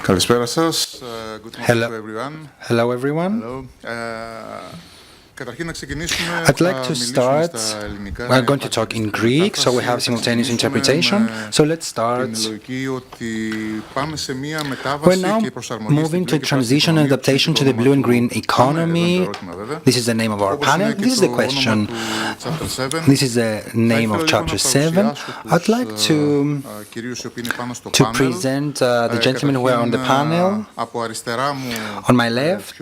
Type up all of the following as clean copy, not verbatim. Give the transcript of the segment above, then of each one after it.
Καλησπέρα σας. Good morning to everyone. Hello everyone. Hello. Καταρχήν να ξεκινήσουμε. I'd like to start. We're going to talk in Greek, so we have simultaneous interpretation. So let's start. We're now moving to transition and adaptation to the blue and green economy. This is the name of our panel. This is the question. This is the name of chapter 7. I'd like to present the gentlemen who are on the panel. On my left,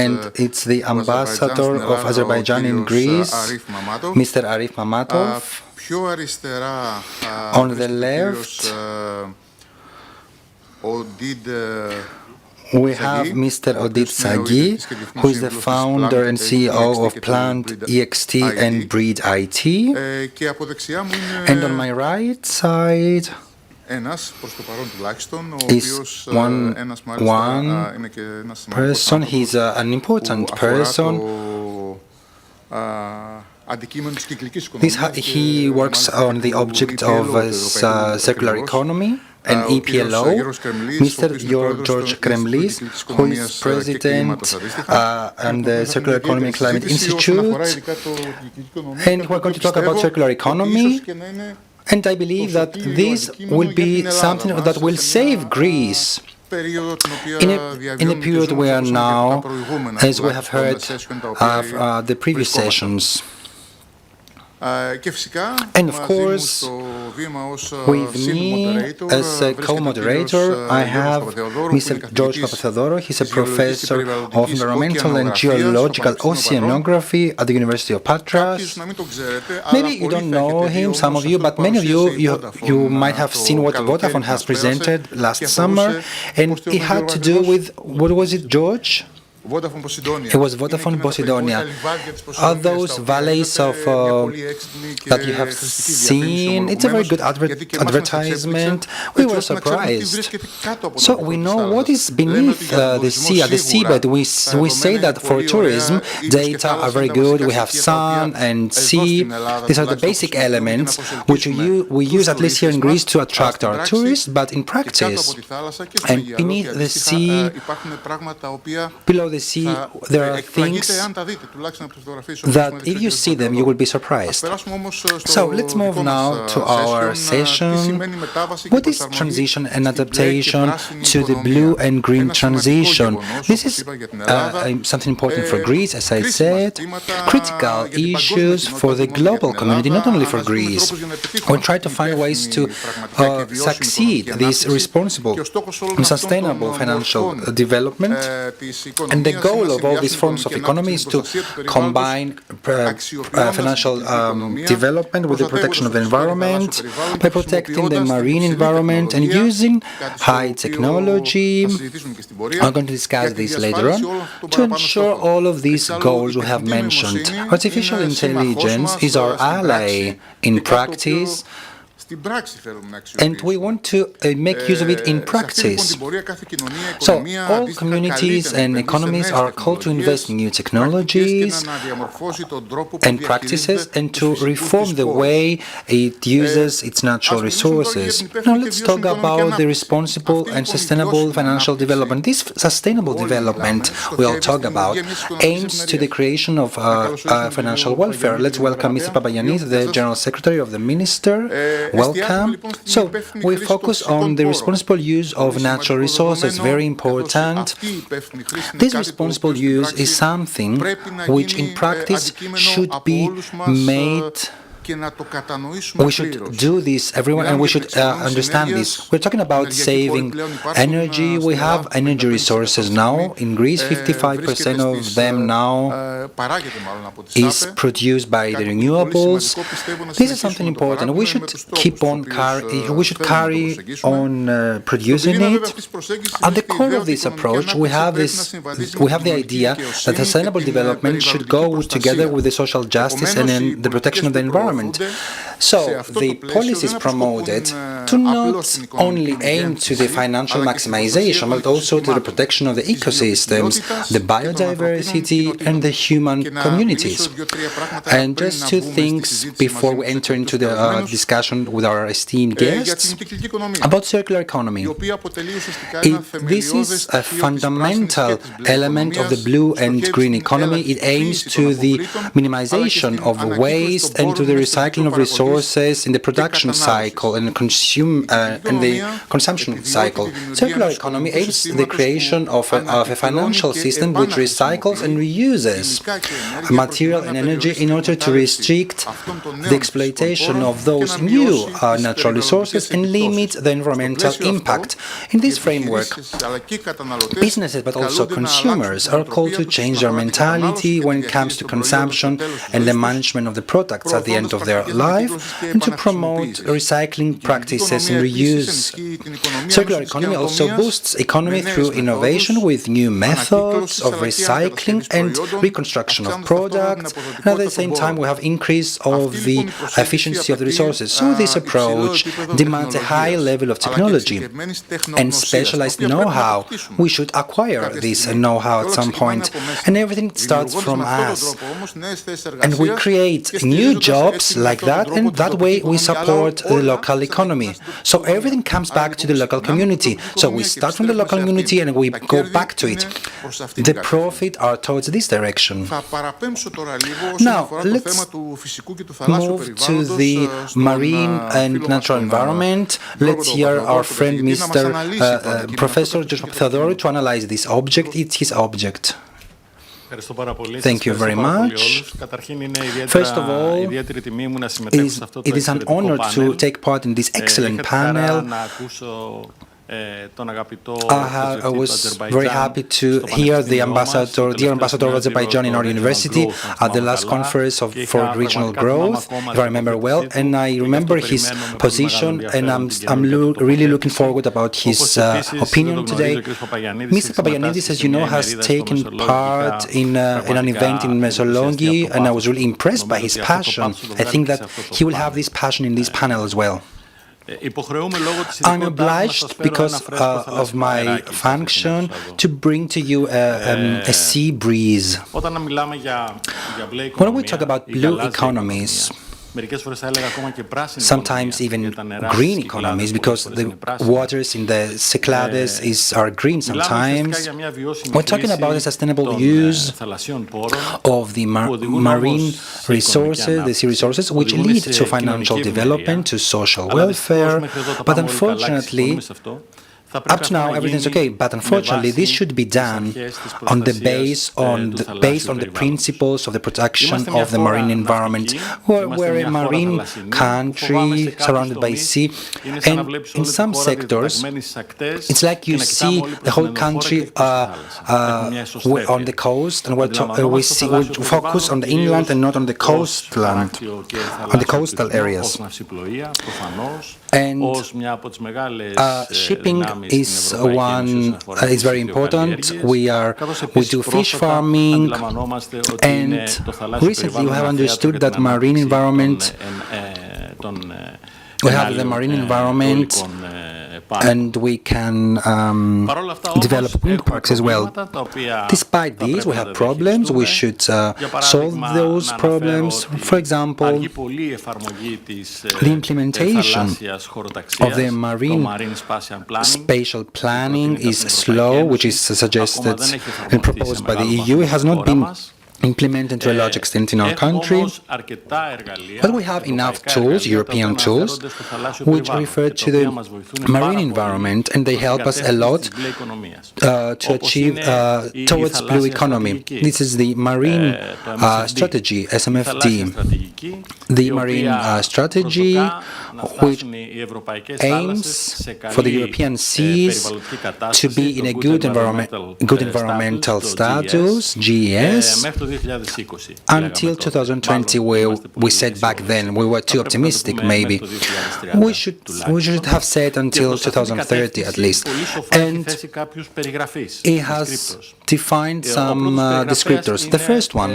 and it's the ambassador of Azerbaijan in Greece, Mr. Arif Mammadov. On the left, we have Mr. Oded Sagee, who is the founder and CEO of PlantExt and BreedIT. And on my right side is one person. He's an important person. He works on the object of circular economy and EPLO. Mr. George Kremlis, who is president and the Circular Economy and Climate Institute. And we're going to talk about circular economy. And I believe that this will be something that will save Greece in a period we are now, as we have heard the previous sessions. And of course, with me as a co-moderator, I have Mr. George Papatheodorou. He's a professor of environmental and geological oceanography at the University of Patras. Maybe you don't know him, some of you, but many of you might have seen what Vodafone has presented last summer, and it had to do with, what was it, George? It was Vodafone Posidonia. Are those valleys of that you have seen? It's a very good advertisement. We were surprised. So we know what is beneath the sea, at the seabed. We say that for tourism, data are very good. We have sun and sea. These are the basic elements which we use, at least here in Greece, to attract our tourists. But in practice, and beneath the sea, below the sea, there are things that if you see them, you will be surprised. So let's move now to our session. What is transition and adaptation to the blue and green transition? This is something important for Greece, as I said. Critical issues for the global community, not only for Greece. We'll try to find ways to succeed this responsible and sustainable financial development. And the goal of all these forms of economy is to combine financial development with the protection of the environment, by protecting the marine environment and using high technology. I'm going to discuss this later on. To ensure all of these goals we have mentioned, artificial intelligence is our ally in practice, and we want to make use of it in practice. So all communities and economies are called to invest in new technologies and practices and to reform the way it uses its natural resources. Now let's talk about the responsible and sustainable financial development. This sustainable development we'll talk about aims to the creation of financial welfare. Let's welcome Mr. Papagiannidis, the General Secretary of the Minister. Welcome. So we focus on the responsible use of natural resources, very important. This responsible use is something which in practice should be made. We should do this, everyone, and we should understand this. We're talking about saving energy. We have energy resources now. In Greece, 55% of them now is produced by the renewables. This is something important. We should carry on producing it. At the core of this approach, we have the idea that sustainable development should go together with the social justice and the protection of the environment. So the policies promoted do not only aim to the financial maximization, but also to the protection of the ecosystems, the biodiversity, and the human communities. And just two things before we enter into the discussion with our esteemed guests about circular economy. This is a fundamental element of the blue and green economy. It aims to the minimization of waste and to the recycling of resources in the production cycle and the consumption cycle. Circular economy aims at the creation of a financial system which recycles and reuses material and energy in order to restrict the exploitation of those new natural resources and limit the environmental impact. In this framework, businesses but also consumers are called to change their mentality when it comes to consumption and the management of the products at the end of their life, and to promote recycling practices and reuse. Circular economy also boosts economy through innovation with new methods of recycling and reconstruction of products, and at the same time we have increase of the efficiency of the resources. So this approach demands a high level of technology and specialized know-how. We should acquire this know-how at some point, and everything starts from us. And we create new jobs like that, and that way we support the local economy. So everything comes back to the local community. So we start from the local community and we go back to it. The profit are towards this direction. Now, let's move to the marine and natural environment. Let's hear our friend Mr. Professor George Papatheodorou to analyze this object. It's his object. Thank you very much. First of all, it is an honor to take part in this excellent panel. I was very happy to hear the dear ambassador of Azerbaijan in our university at the last conference for regional growth, if I remember well, and I remember his position, and I'm really looking forward about his opinion today. Mr. Papagiannidis, as you know, has taken part in an event in Thessaloniki, and I was really impressed by his passion. I think that he will have this passion in this panel as well. I'm obliged, because of my function, to bring to you a sea breeze. When we talk about blue economies, sometimes even green economies, because the waters in the Cyclades are green sometimes. We're talking about the sustainable use of the marine resources, the sea resources, which lead to financial development, to social welfare, but unfortunately, up to now, everything's okay, but unfortunately, this should be done based on the principles of the protection of the marine environment. We're a marine country surrounded by sea, and in some sectors, it's like you see the whole country on the coast, and we focus on the inland and not on the coastland, on the coastal areas. And shipping is very important. We do fish farming, and recently we have understood that marine environment. We have the marine environment, and we can develop wind parks as well. Despite these, we have problems. We should solve those problems. For example, the implementation of the marine spatial planning is slow, which is suggested and proposed by the EU. It has not been implemented to a large extent in our country, but we have enough tools, European tools, which refer to the marine environment, and they help us a lot to achieve towards blue economy. This is the marine strategy, SMFD. The marine strategy, which aims for the European seas to be in a good environmental status, GES, until 2020, we said back then, we were too optimistic maybe. We should have said until 2030 at least. And it has defined some descriptors. The first one,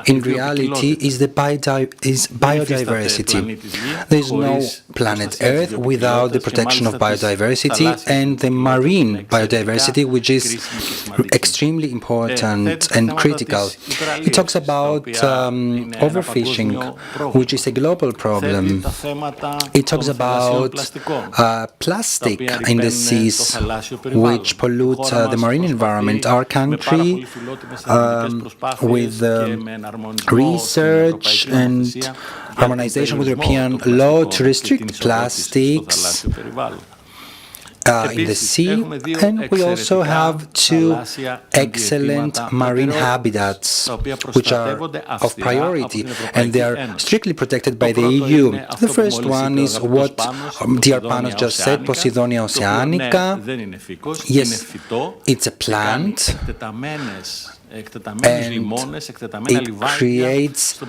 in reality, is biodiversity. There is no planet Earth without the protection of biodiversity and the marine biodiversity, which is extremely important and critical. It talks about overfishing, which is a global problem. It talks about plastic in the seas, which pollute the marine environment. Our country, with research and harmonization with European law to restrict plastics in the sea, and we also have two excellent marine habitats which are of priority, and they are strictly protected by the EU. The first one is what dear Panos just said, Posidonia oceanica. Yes, it's a plant, and it creates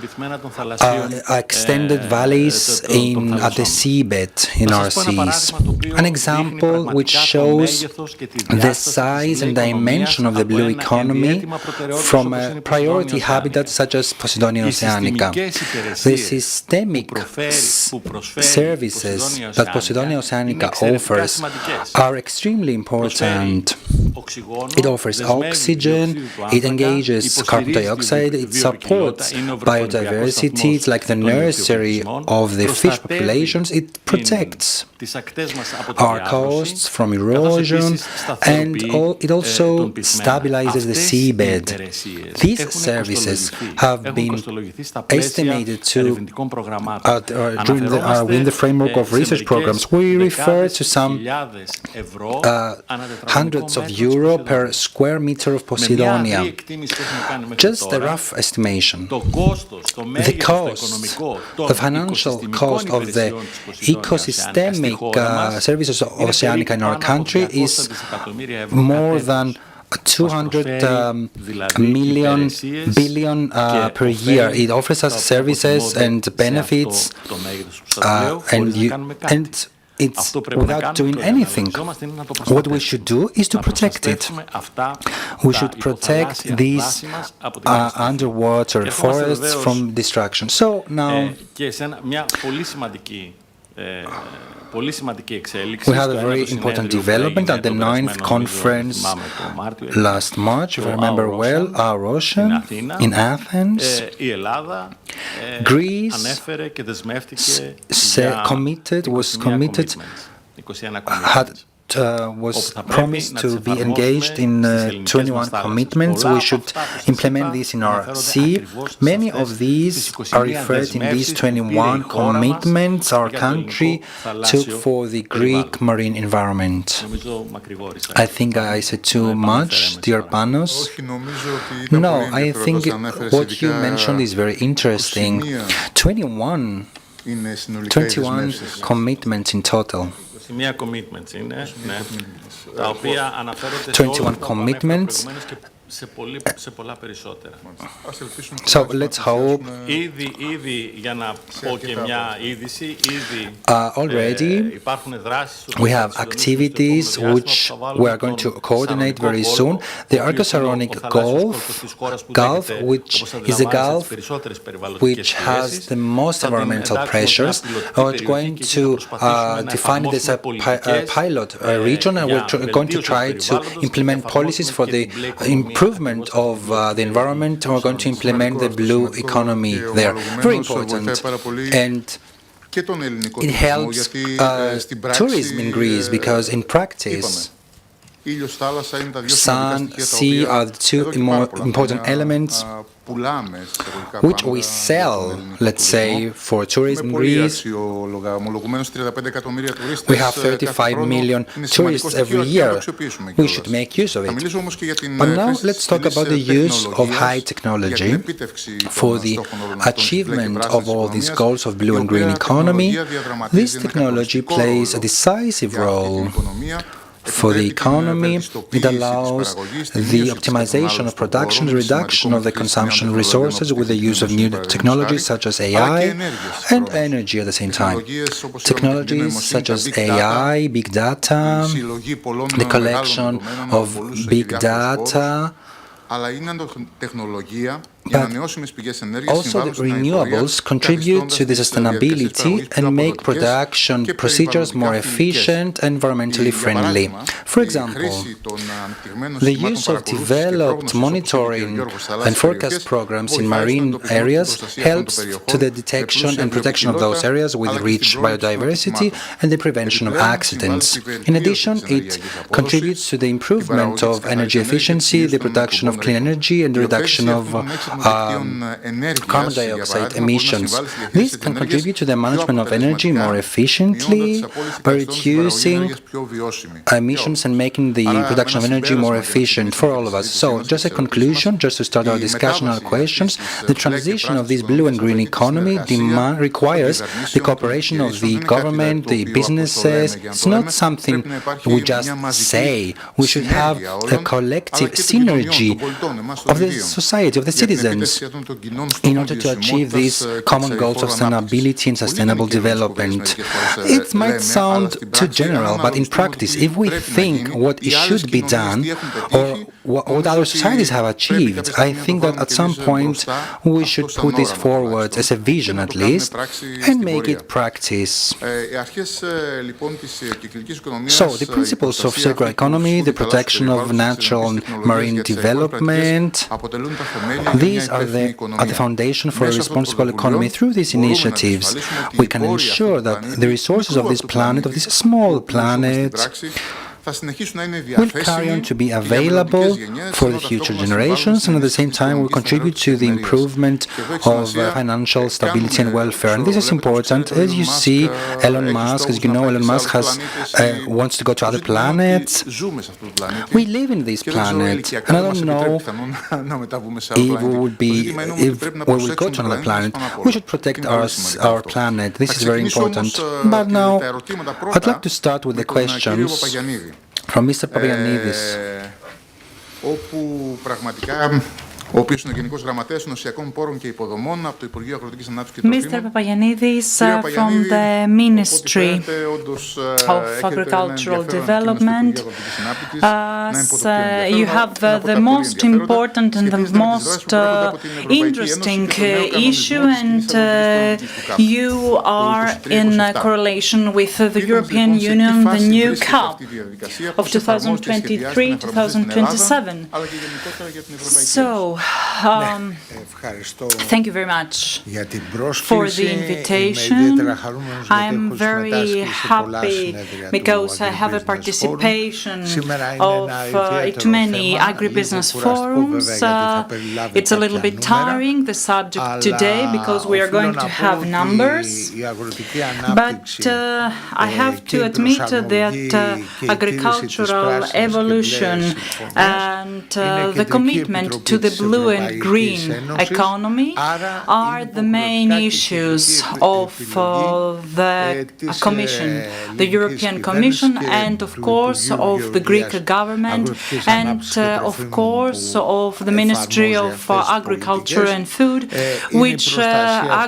extended valleys at the seabed in our seas. An example which shows the size and dimension of the blue economy from a priority habitat such as Posidonia oceanica. The systemic services that Posidonia oceanica offers are extremely important. It offers oxygen, it engages carbon dioxide, it supports biodiversity, it's like the nursery of the fish populations, it protects our coasts from erosion, and it also stabilizes the seabed. These services have been estimated to, within the framework of research programs, we refer to some hundreds of euro per square meter of Posidonia. Just a rough estimation. The cost, the financial cost of the ecosystemic services of Oceanica in our country is more than 200 billion per year. It offers us services and benefits, and it's without doing anything. What we should do is to protect it. We should protect these underwater forests from destruction. So now we had a very important development at the 9th conference last March, if I remember well, our Ocean in Athens. Greece was promised to be engaged in 21 commitments. We should implement this in our sea. Many of these are referred in these 21 commitments our country took for the Greek marine environment. I think I said too much, dear Panos. No, I think what you mentioned is very interesting. 21 commitments in total. 21 commitments. So let's hope. Already we have activities which we are going to coordinate very soon. The Argo-Saronic Gulf, which is a gulf which has the most environmental pressures. We're going to define it as a pilot region, and we're going to try to implement policies for the improvement of the environment. We're going to implement the blue economy there. Very important. And it helps tourism in Greece because in practice sun, sea are the two more important elements which we sell, let's say, for tourism in Greece. We have 35 million tourists every year. We should make use of it. But now let's talk about the use of high technology for the achievement of all these goals of blue and green economy. This technology plays a decisive role for the economy. It allows the optimization of production, the reduction of the consumption of resources with the use of new technologies such as AI and energy at the same time. Technologies such as AI, big data, the collection of big data, But also the renewables contribute to the sustainability and make production procedures more efficient and environmentally friendly. For example, the use of developed monitoring and forecast programs in marine areas helps to the detection and protection of those areas with rich biodiversity and the prevention of accidents. In addition, it contributes to the improvement of energy efficiency, the production of clean energy, and the reduction of carbon dioxide emissions. This can contribute to the management of energy more efficiently by reducing emissions and making the production of energy more efficient for all of us. So, just a conclusion, just to start our discussion on questions, the transition of this blue and green economy requires the cooperation of the government, the businesses. It's not something we just say. We should have a collective synergy of the society, of the citizens, in order to achieve these common goals of sustainability and sustainable development. It might sound too general, but in practice, if we think what should be done or what other societies have achieved, I think that at some point we should put this forward as a vision at least and make it practice. So, the principles of circular economy, the protection of natural and marine development, these are the foundation for a responsible economy. Through these initiatives, we can ensure that the resources of this planet, of this small planet, will carry on to be available for the future generations, and at the same time will contribute to the improvement of financial stability and welfare. And this is important. As you see, Elon Musk, as you know, Elon Musk wants to go to other planets. We live in this planet, and I don't know if when we go to another planet, we should protect our planet. This is very important. But now, I'd like to start with the questions from Mr. Papagiannidis. ο οποίος είναι Γενικός Γραμματέας Νοσιακών Πόρων και Υποδομών από το Υπουργείο Αγροτικής Ανάπτυξης και Mr. Papagiannidis from the Ministry of Agricultural Development. You have the most important and the most interesting issue, and you are in correlation with the European Union, the new CAP of 2023-2027. So, thank you very much for the invitation. I am very happy because I have a participation of too many agribusiness forums. It's a little bit tiring, the subject today, because we are going to have numbers. But I have to admit that agricultural evolution and the commitment to the blue and green economy are the main issues of the Commission, the European Commission, and of course of the Greek government, and of course of the Ministry of Agriculture and Food, which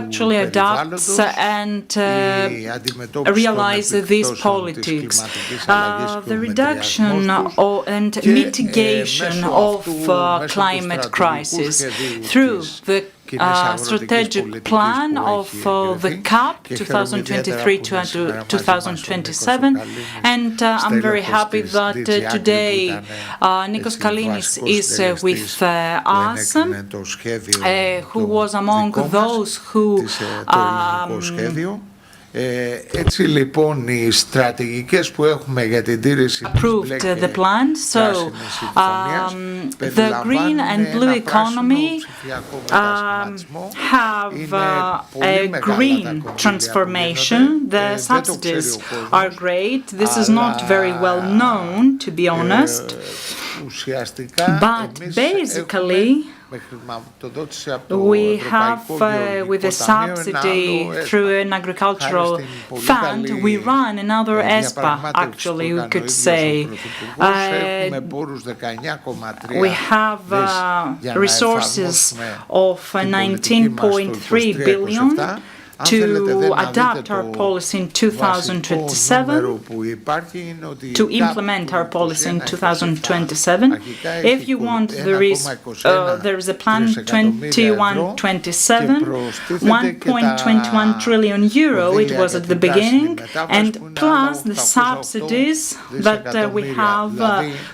actually adapts and realizes these politics. The reduction and mitigation of climate crisis through the strategic plan of the CAP 2023-2027, and I'm very happy that today Nikos Kallinis is with us, who was among those who Έτσι λοιπόν οι στρατηγικές που έχουμε για την τήρηση approved the plan. So the green and blue economy have a green transformation. The subsidies are great. This is not very well known, to be honest. But basically, we have, with a subsidy through an agricultural fund, we run another ESPA, actually, we could say. We have resources of 19.3 billion to adapt our policy in 2027, to implement our policy in 2027. If you want, there is a plan 21-27, 1.21 trillion euro it was at the beginning, and plus the subsidies that we have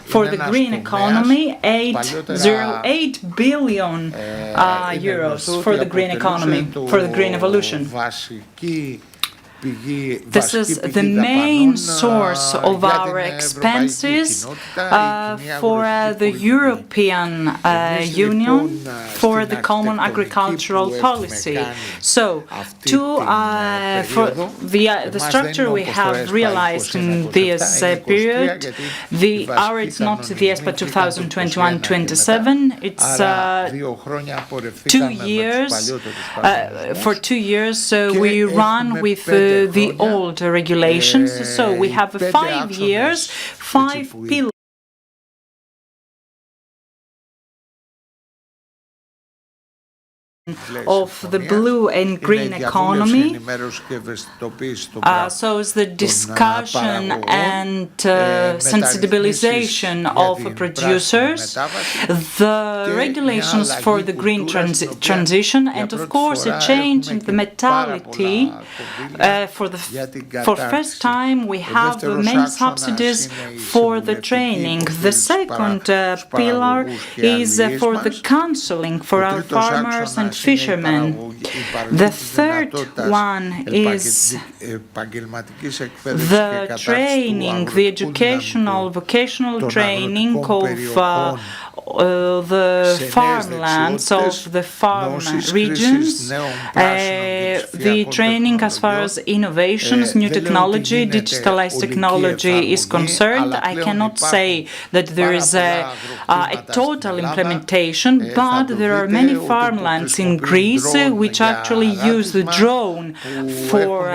for the green economy, 808 billion euros for the green economy, for the green evolution. This is the main source of our expenses for the European Union for the common agricultural policy. So, for the structure we have realized in this period, it's not the ESPA 2021-27, it's 2 years. For 2 years, we run with the old regulations. So we have 5 years, 5 pillars of the blue and green economy. So it's the discussion and sensibilization of producers, the regulations for the green transition, and of course a change in the mentality. For first time we have the main subsidies for the training. The second pillar is for the counseling for our farmers and fishermen. The third one is the training, the educational, vocational training of the farmlands of the farm regions, the training as far as innovations, new technology, digitalized technology is concerned. I cannot say that there is a total implementation, but there are many farmlands in Greece which actually use the drone for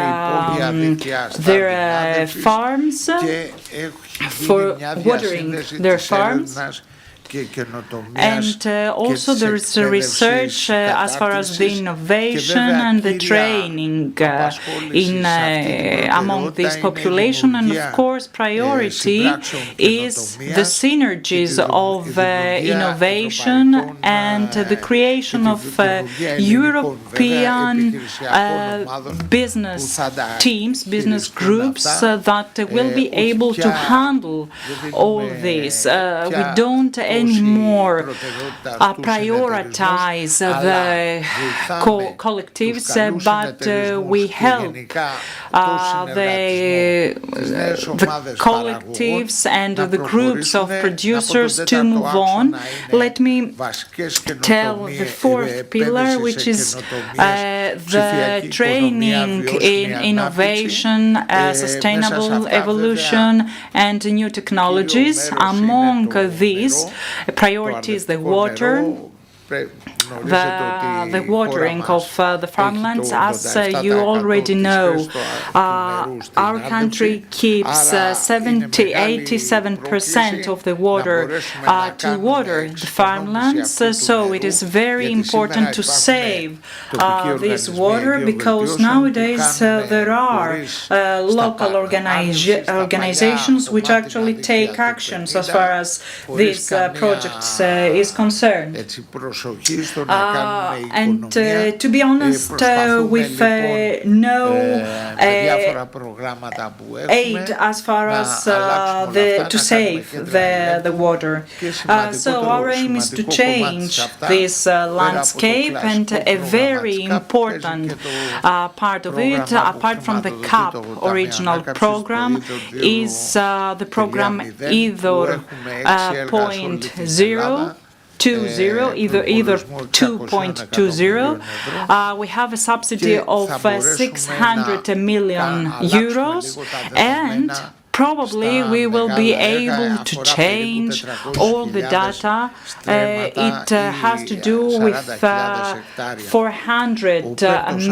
their farms, for watering their farms. And also there is research as far as the innovation and the training among this population, and of course priority is the synergies of innovation and the creation of European business teams, business groups that will be able to handle all this. We don't anymore prioritize the collectives, but we help the collectives and the groups of producers to move on. Let me tell the fourth pillar, which is the training in innovation, sustainable evolution, and new technologies. Among these, priority is the water, the watering of the farmlands. As you already know, our country keeps 87% of the water to water the farmlands, so it is very important to save this water, because nowadays there are local organizations which actually take actions as far as this project is concerned. And to be honest, with no aid as far as to save the water. So our aim is to change this landscape, and a very important part of it, apart from the CAP original program, is the program either 0.20, either 2.20. We have a subsidy of 600 million euros, and probably we will be able to change all the data. It has to do with 400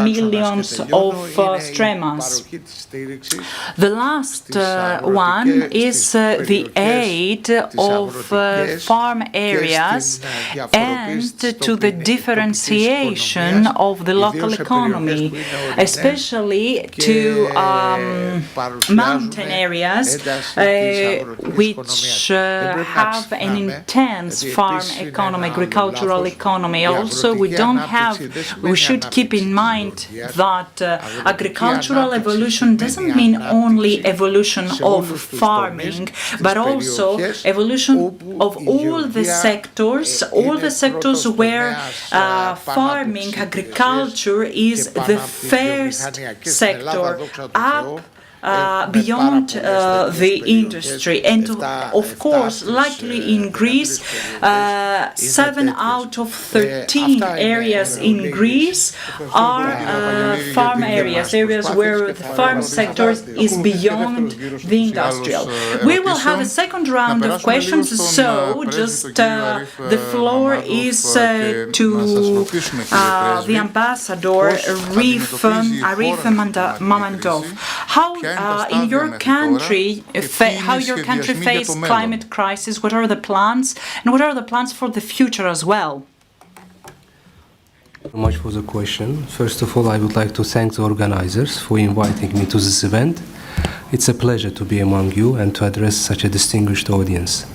millions of stremas. The last one is the aid of farm areas and to the differentiation of the local economy, especially to mountain areas which have an intense farm economy, agricultural economy. Also, we should keep in mind that agricultural evolution doesn't mean only evolution of farming, but also evolution of all the sectors where farming, agriculture is the first sector up beyond the industry. And of course, likely in Greece, 7 out of 13 areas in Greece are farm areas where the farm sector is beyond the industrial. We will have a second round of questions, so just the floor is to the ambassador Arif Mammadov. How your country faced climate crisis? What are the plans, and what are the plans for the future as well? Thank you much for the question. First of all, I would like to thank the organizers for inviting me to this event. It's a pleasure to be among you and to address such a distinguished audience.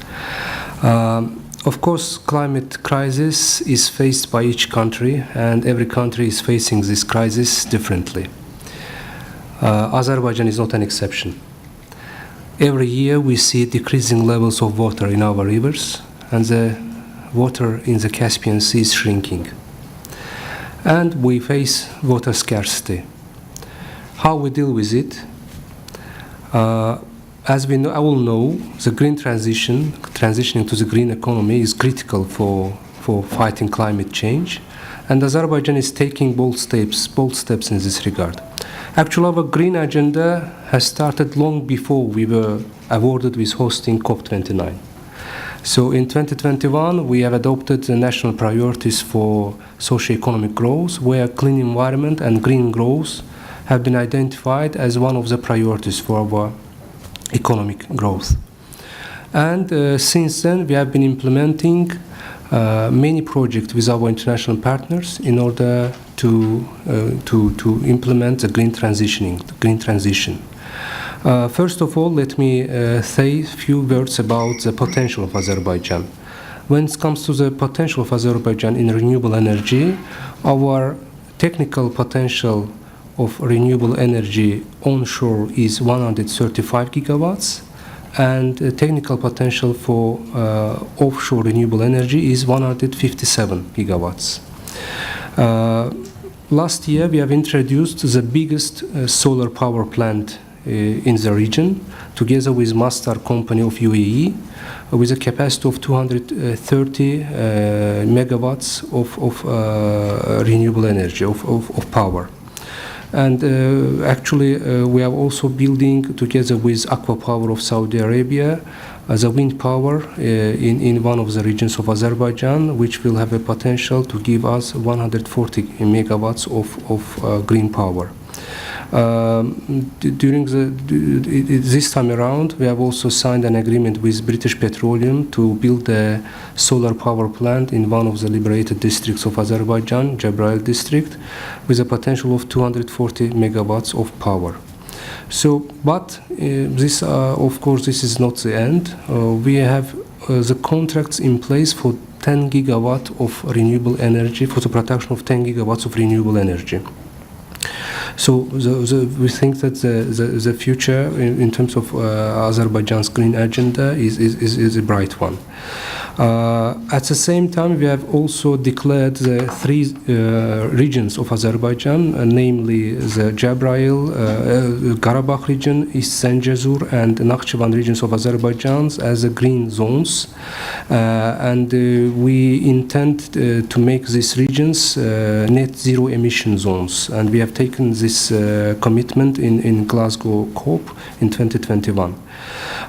Of course, climate crisis is faced by each country, and every country is facing this crisis differently. Azerbaijan is not an exception. Every year we see decreasing levels of water in our rivers, and the water in the Caspian Sea is shrinking. And we face water scarcity. How we deal with it? As we all know, the green transitioning to the green economy is critical for fighting climate change, and Azerbaijan is taking bold steps in this regard. Actually, our green agenda has started long before we were awarded with hosting COP29. So in 2021, we have adopted the national priorities for socio-economic growth, where clean environment and green growth have been identified as one of the priorities for our economic growth. And since then, we have been implementing many projects with our international partners in order to implement the green transition. First of all, let me say a few words about the potential of Azerbaijan. When it comes to the potential of Azerbaijan in renewable energy, our technical potential of renewable energy onshore is 135 gigawatts, and technical potential for offshore renewable energy is 157 gigawatts. Last year, we have introduced the biggest solar power plant in the region, together with Masdar company of UAE, with a capacity of 230 megawatts of renewable energy, of power. And actually, we are also building, together with Aqua Power of Saudi Arabia, the wind power in one of the regions of Azerbaijan, which will have a potential to give us 140 megawatts of green power. During this time around, we have also signed an agreement with British Petroleum to build a solar power plant in one of the liberated districts of Azerbaijan, Jabrail district, with a potential of 240 megawatts of power. So, but this, of course, this is not the end. We have the contracts in place for 10 gigawatt of renewable energy, for the production of 10 gigawatts of renewable energy. So we think that the future in terms of Azerbaijan's green agenda is a bright one. At the same time, we have also declared the three regions of Azerbaijan, namely the Jabrail, Karabakh region, East Zangezur, and Nakhchivan regions of Azerbaijan as green zones. And we intend to make these regions net zero emission zones. And we have taken this commitment in Glasgow COP in 2021.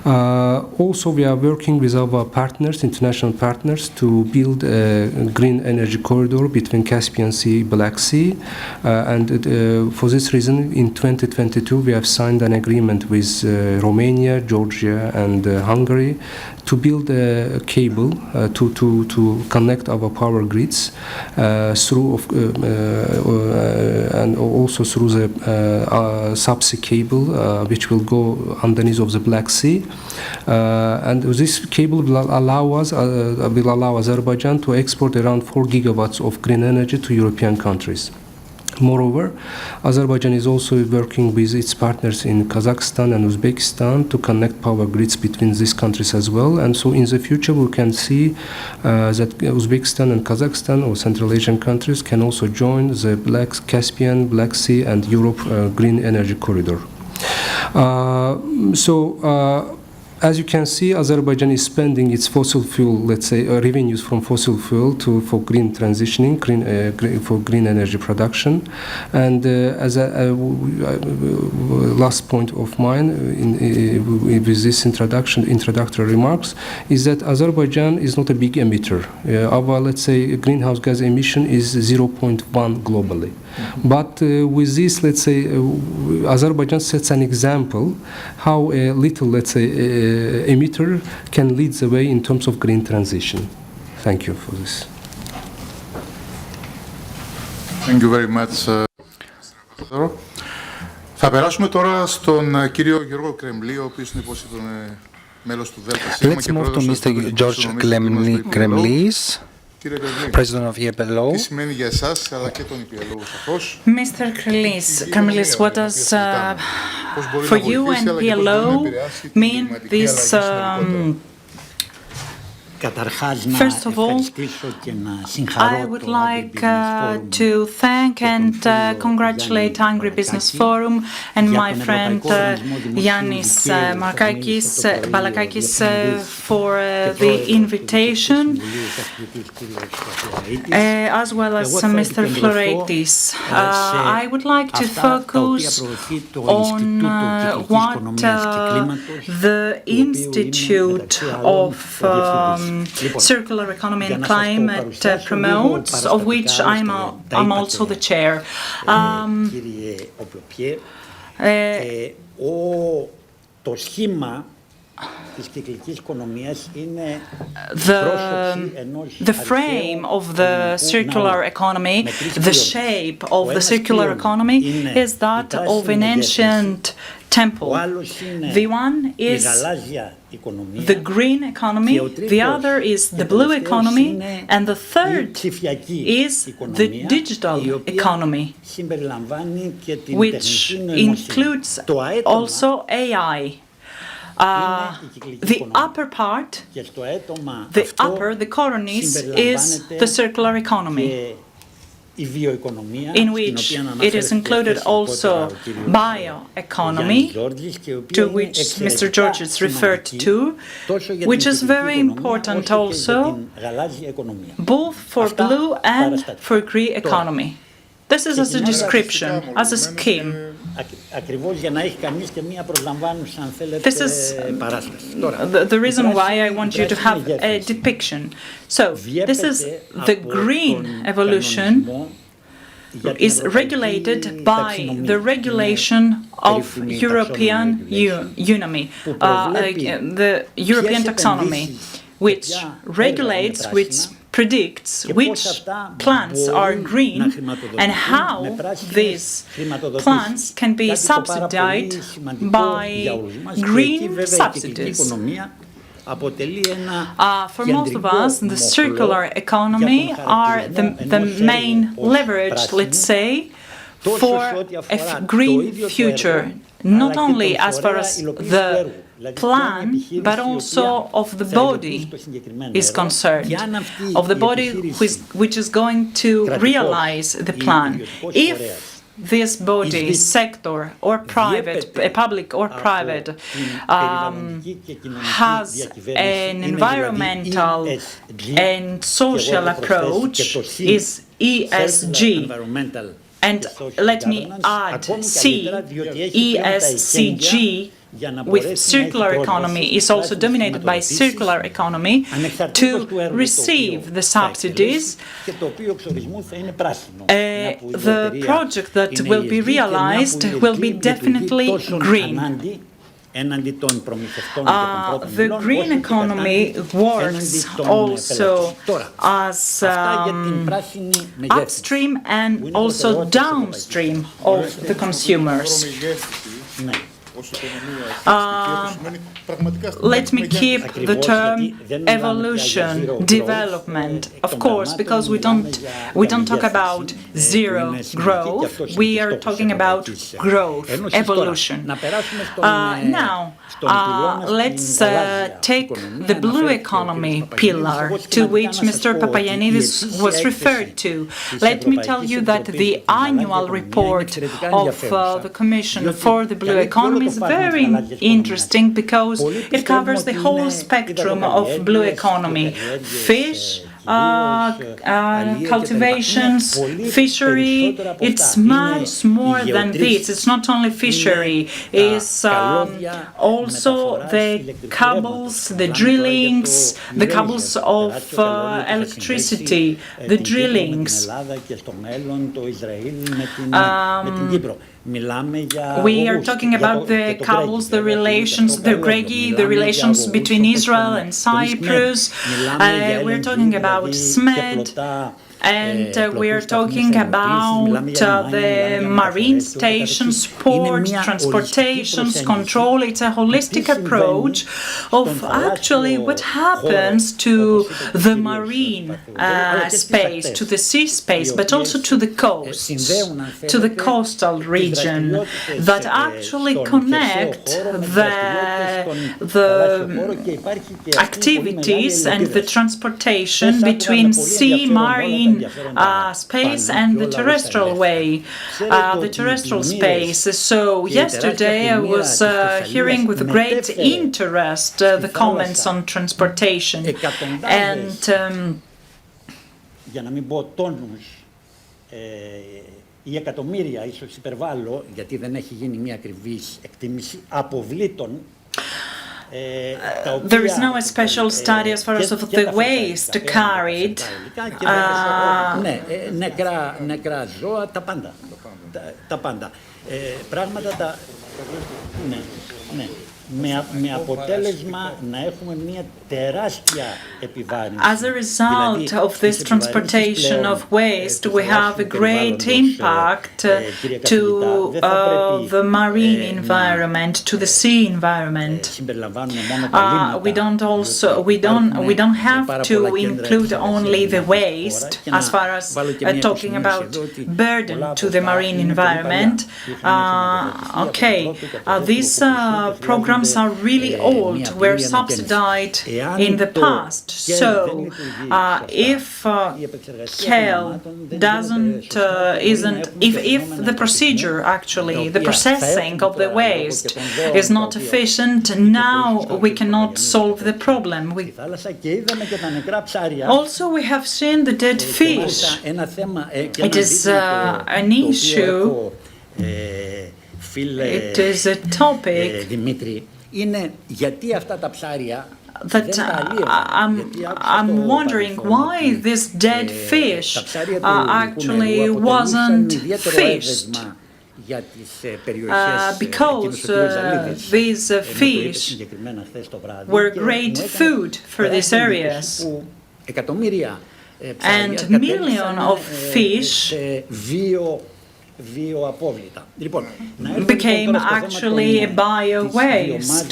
Also, we are working with our partners, international partners, to build a green energy corridor between Caspian Sea, Black Sea, and for this reason, in 2022, we have signed an agreement with Romania, Georgia, and Hungary to build a cable to connect our power grids through and also through the subsea cable, which will go underneath of the Black Sea. And this cable will allow Azerbaijan to export around 4 gigawatts of green energy to European countries. Moreover, Azerbaijan is also working with its partners in Kazakhstan and Uzbekistan to connect power grids between these countries as well. And so in the future, we can see that Uzbekistan and Kazakhstan, or Central Asian countries, can also join the Caspian, Black Sea, and Europe green energy corridor. As you can see, Azerbaijan is spending its fossil fuel, let's say, revenues from fossil fuel for green transitioning, for green energy production. And as a last point of mine with this introductory remarks, is that Azerbaijan is not a big emitter. Our, let's say, greenhouse gas emission is 0.1 globally. But with this, let's say, Azerbaijan sets an example how a little, let's say, emitter can lead the way in terms of green transition. Thank you for this. Thank you very much. Θα περάσουμε τώρα στον κύριο Γιώργο Κρεμλή, ο οποίος είναι μέλος του ΔΣ και πρόεδρος του Kremlis, President of EPLO. Τι σημαίνει για εσάς, αλλά και τον EPLO σαφώς. Mr. Kremlis, what does for you and PLO mean this? First of all, I would like to thank and congratulate AgriBusiness Forum and my friend Yannis Balakakis for the invitation, as well as Mr. Floretis. I would like to focus on what the Institute of Circular Economy and Climate promotes, of which I'm also the chair. The frame of the circular economy, the shape of the circular economy is that of an ancient temple. The one is the green economy, the other is the blue economy, and the third is the digital economy, which includes also AI. The upper part, the coronis, is the circular economy, in which it is included also bioeconomy, to which Mr. Georges referred to, which is very important also, both for blue and for green economy. This is as a description, as a scheme. This is the reason why I want you to have a depiction. So, this is the green evolution is regulated by the regulation of European Economy, the European taxonomy, which regulates, which predicts which plants are green and how these plants can be subsidized by green subsidies. For most of us, the circular economy are the main leverage, let's say, for a green future, not only as far as the plan, but also of the body is concerned, of the body which is going to realize the plan. If this body, sector or private, public or private, has an environmental and social approach, is ESG. And let me add C, ESCG, with circular economy is also dominated by circular economy to receive the subsidies. The project that will be realized will be definitely green. The green economy works also as upstream and also downstream of the consumers. Let me keep the term evolution, development, of course, because we don't talk about zero growth. We are talking about growth, evolution. Now, let's take the blue economy pillar to which Mr. Papagiannidis was referred to. Let me tell you that the annual report of the Commission for the Blue Economy is very interesting because it covers the whole spectrum of blue economy. Fish, cultivations, fishery, it's much more than this. It's not only fishery, it's also the cables, the drillings, the cables of electricity, the drillings. We are talking about the cables, the relations, the relations between Israel and Cyprus. We're talking about SMED. And we are talking about the marine stations, port, transportations, control. It's a holistic approach of actually what happens to the marine space, to the sea space, but also to the coasts, to the coastal region that actually connect the activities and the transportation between sea, marine, space and the terrestrial way, the terrestrial space. So yesterday I was hearing with great interest the comments on transportation and οι εκατομμύρια, ίσως υπερβάλλω, γιατί δεν έχει γίνει μια ακριβής εκτίμηση αποβλήτων. There is no special study as far as of the waste carried. Νεκρά ζώα, τα πάντα. Πράγματα τα... Ναι. Με αποτέλεσμα να έχουμε μια τεράστια επιβάρυνση. As a result of this transportation of waste, we have a great impact to the marine environment, to the sea environment. We don't have to include only the waste as far as talking about burden to the marine environment. These programs are really old, were subsidized in the past. So if Kel if the procedure actually, the processing of the waste is not efficient, now we cannot solve the problem. Also, we have seen the dead fish. It is an issue. It is a topic that I'm wondering why this dead fish actually wasn't fished. Because these fish were great food for these areas. And millions of fish became actually a bio-waste.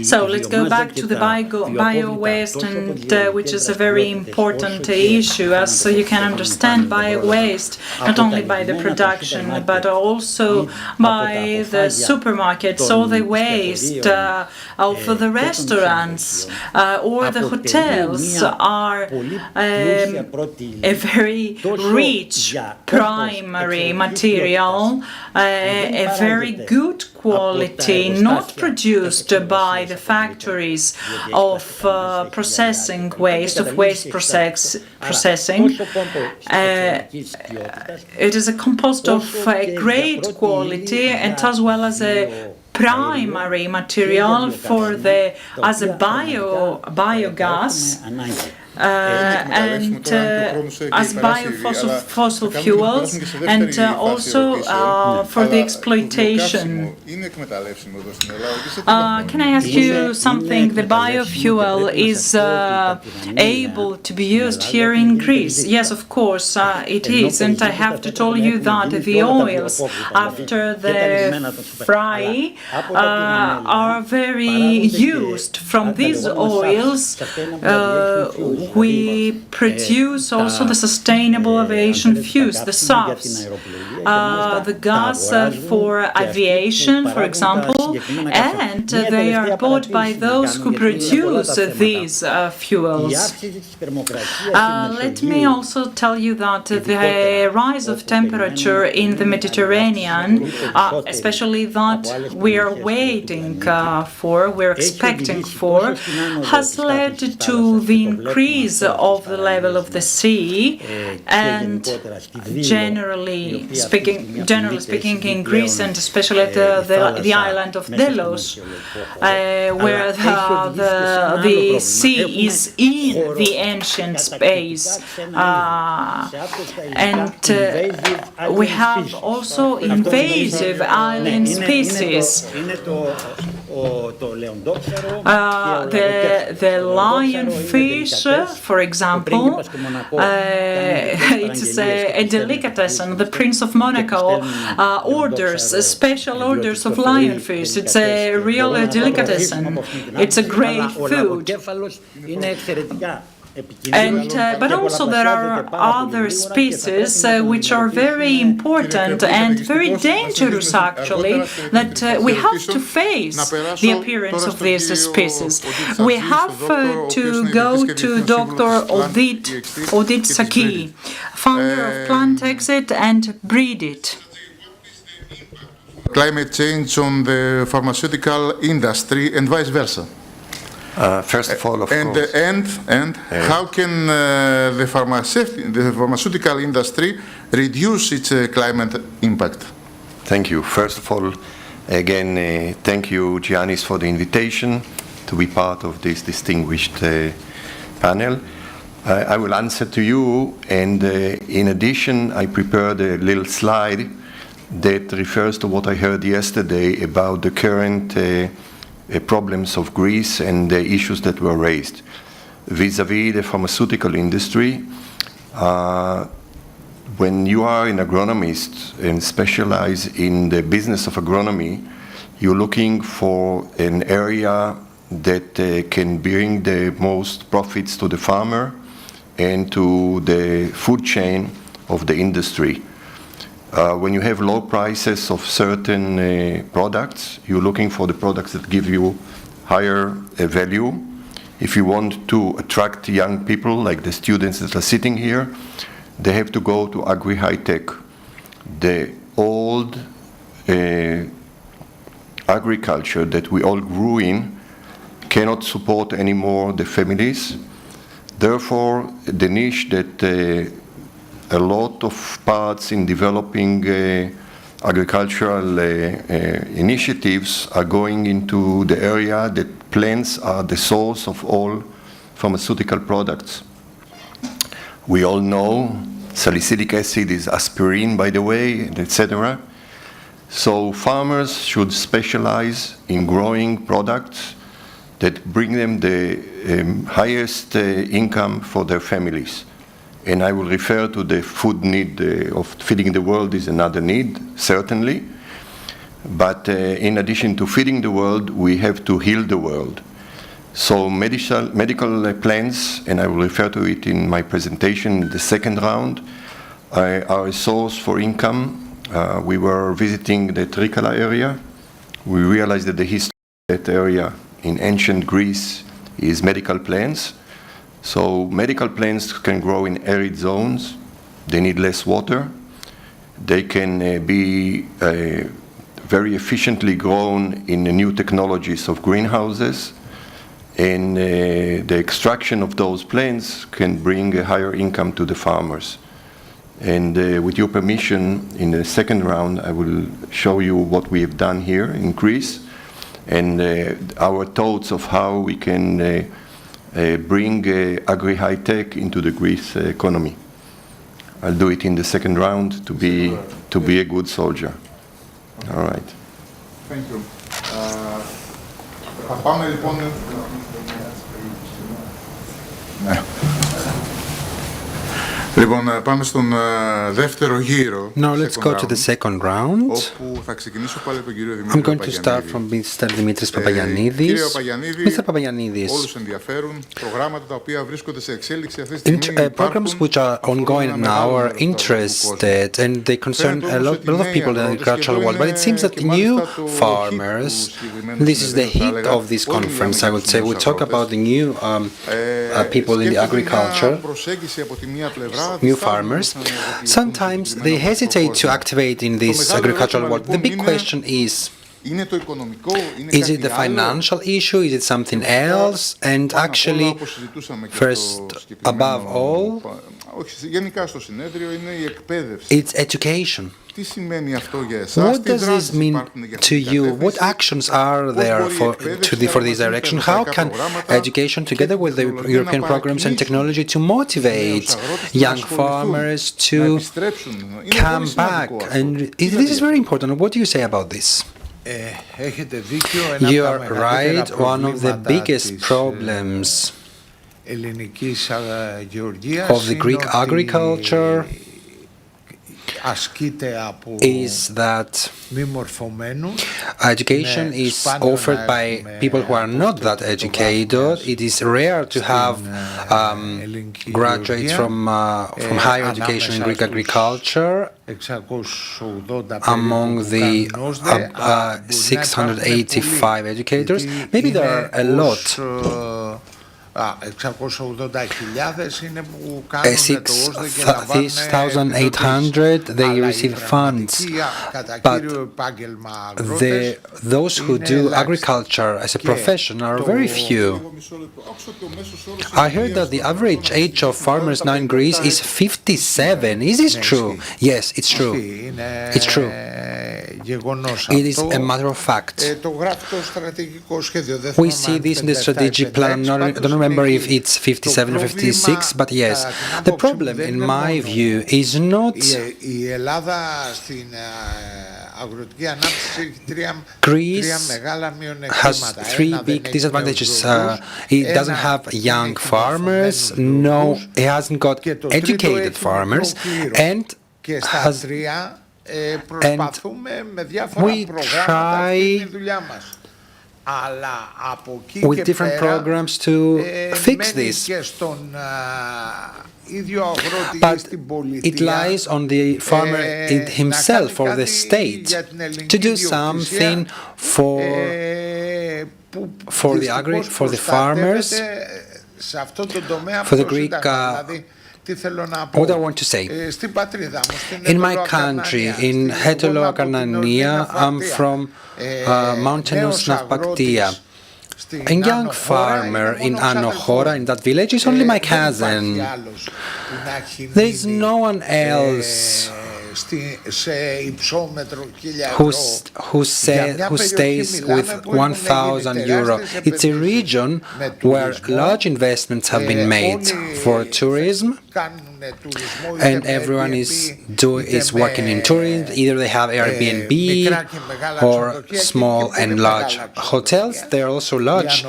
So let's go back to the bio-waste, and which is a very important issue. As you can understand, bio-waste, not only by the production, but also by the supermarkets, all the waste of the restaurants or the hotels are a very rich primary material, a very good quality, not produced by the factories of processing waste, of waste processing. It is a compost of a great quality, and as well as a primary material as a biogas. And as biofossil fuels, and also for the exploitation. Can I ask you something? The biofuel is able to be used here in Greece? Yes, of course it is, and I have to tell you that the oils after the fry are very used. From these oils we produce also the sustainable aviation fuels, the SAFs, the gas for aviation, for example, and they are bought by those who produce these fuels. Let me also tell you that the rise of temperature in the Mediterranean, especially that we are waiting for, we're expecting for, has led to the increase of the level of the sea, and generally speaking in Greece, and especially at the island of Delos, where the sea is in the ancient space, and we have also invasive island species. The lionfish, for example, it's a delicatessen. The Prince of Monaco orders special orders of lionfish. It's a real delicatessen. It's a great food. But also there are other species which are very important and very dangerous, actually, that we have to face the appearance of these species. We have to go to Dr. Oded Sagee, founder of PlantExt and BreedIT. Climate change on the pharmaceutical industry and vice versa. First of all, of course. And how can the pharmaceutical industry reduce its climate impact? Thank you. First of all, again, thank you, Giannis, for the invitation to be part of this distinguished panel. I will answer to you, and in addition, I prepared a little slide that refers to what I heard yesterday about the current problems of Greece and the issues that were raised. Vis-à-vis the pharmaceutical industry, when you are an agronomist and specialize in the business of agronomy, you're looking for an area that can bring the most profits to the farmer and to the food chain of the industry. When you have low prices of certain products, you're looking for the products that give you higher value. If you want to attract young people, like the students that are sitting here, they have to go to agri-high tech. The old agriculture that we all grew in cannot support anymore the families. Therefore, the niche that a lot of parts in developing agricultural initiatives are going into the area that plants are the source of all pharmaceutical products. We all know salicylic acid is aspirin, by the way, etc. So farmers should specialize in growing products that bring them the highest income for their families. And I will refer to the food need of feeding the world is another need, certainly. But in addition to feeding the world, we have to heal the world. So medical plants, and I will refer to it in my presentation, the second round, are a source for income. We were visiting the Trikala area. We realized that the history of that area in ancient Greece is medical plants. So medical plants can grow in arid zones. They need less water. They can be very efficiently grown in the new technologies of greenhouses. And the extraction of those plants can bring a higher income to the farmers. And with your permission, in the second round, I will show you what we have done here in Greece and our thoughts of how we can bring agri-high tech into the Greece economy. I'll do it in the second round to be a good soldier. Okay. All right. Thank you. Θα πάμε λοιπόν... Ναι. Λοιπόν, πάμε στον δεύτερο γύρο. Now let's go to the second round. Όπου θα ξεκινήσω πάλι από τον κύριο I'm Δημήτρη going to start from Mr. Dimitris Papagiannidis. Κύριε Papagiannidis, Mr. Papagiannidis, όλους ενδιαφέρουν προγράμματα τα οποία βρίσκονται σε εξέλιξη αυτή τη στιγμή. Programs which are ongoing now are interested and they concern a lot of people in the agricultural world. But it seems that new farmers, this is the heat of this conference, I would say. We talk about the new people in the agriculture, new farmers. Sometimes they hesitate to activate in this agricultural world. The big question is it the financial issue? Is it something else? And actually, first, above all, it's education. What does this mean to you? What actions are there for this direction? How can education, together with the European programs and technology, to motivate young farmers to come back? And this is very important. What do you say about this? You are right. One of the biggest problems of the Greek agriculture is that education is offered by people who are not that educated. It is rare to have graduates from higher education in Greek agriculture. Among the 685 educators, maybe there are a lot. 6,800 they receive funds, but those who do agriculture as a profession are very few. I heard that the average age of farmers now in Greece is 57. Is this true? Yes, it's true. It's true. It is a matter of fact. We see this in the strategic plan. I don't remember if it's 57 or 56, but yes. The problem, in my view, is not Greece has three big disadvantages. It doesn't have young farmers, no, it hasn't got educated farmers, and we try with different programs to fix this. But it lies on the farmer himself or the state to do something for the farmers, for the Greek. What I want to say, in my country, in Heteloakarnania, I'm from mountainous Navpaktia. A young farmer in Anochora, in that village, is only my cousin. There is no one else who stays with 1,000 euro. It's a region where large investments have been made for tourism, and everyone is working in tourism. Either they have Airbnb or small and large hotels. There are also large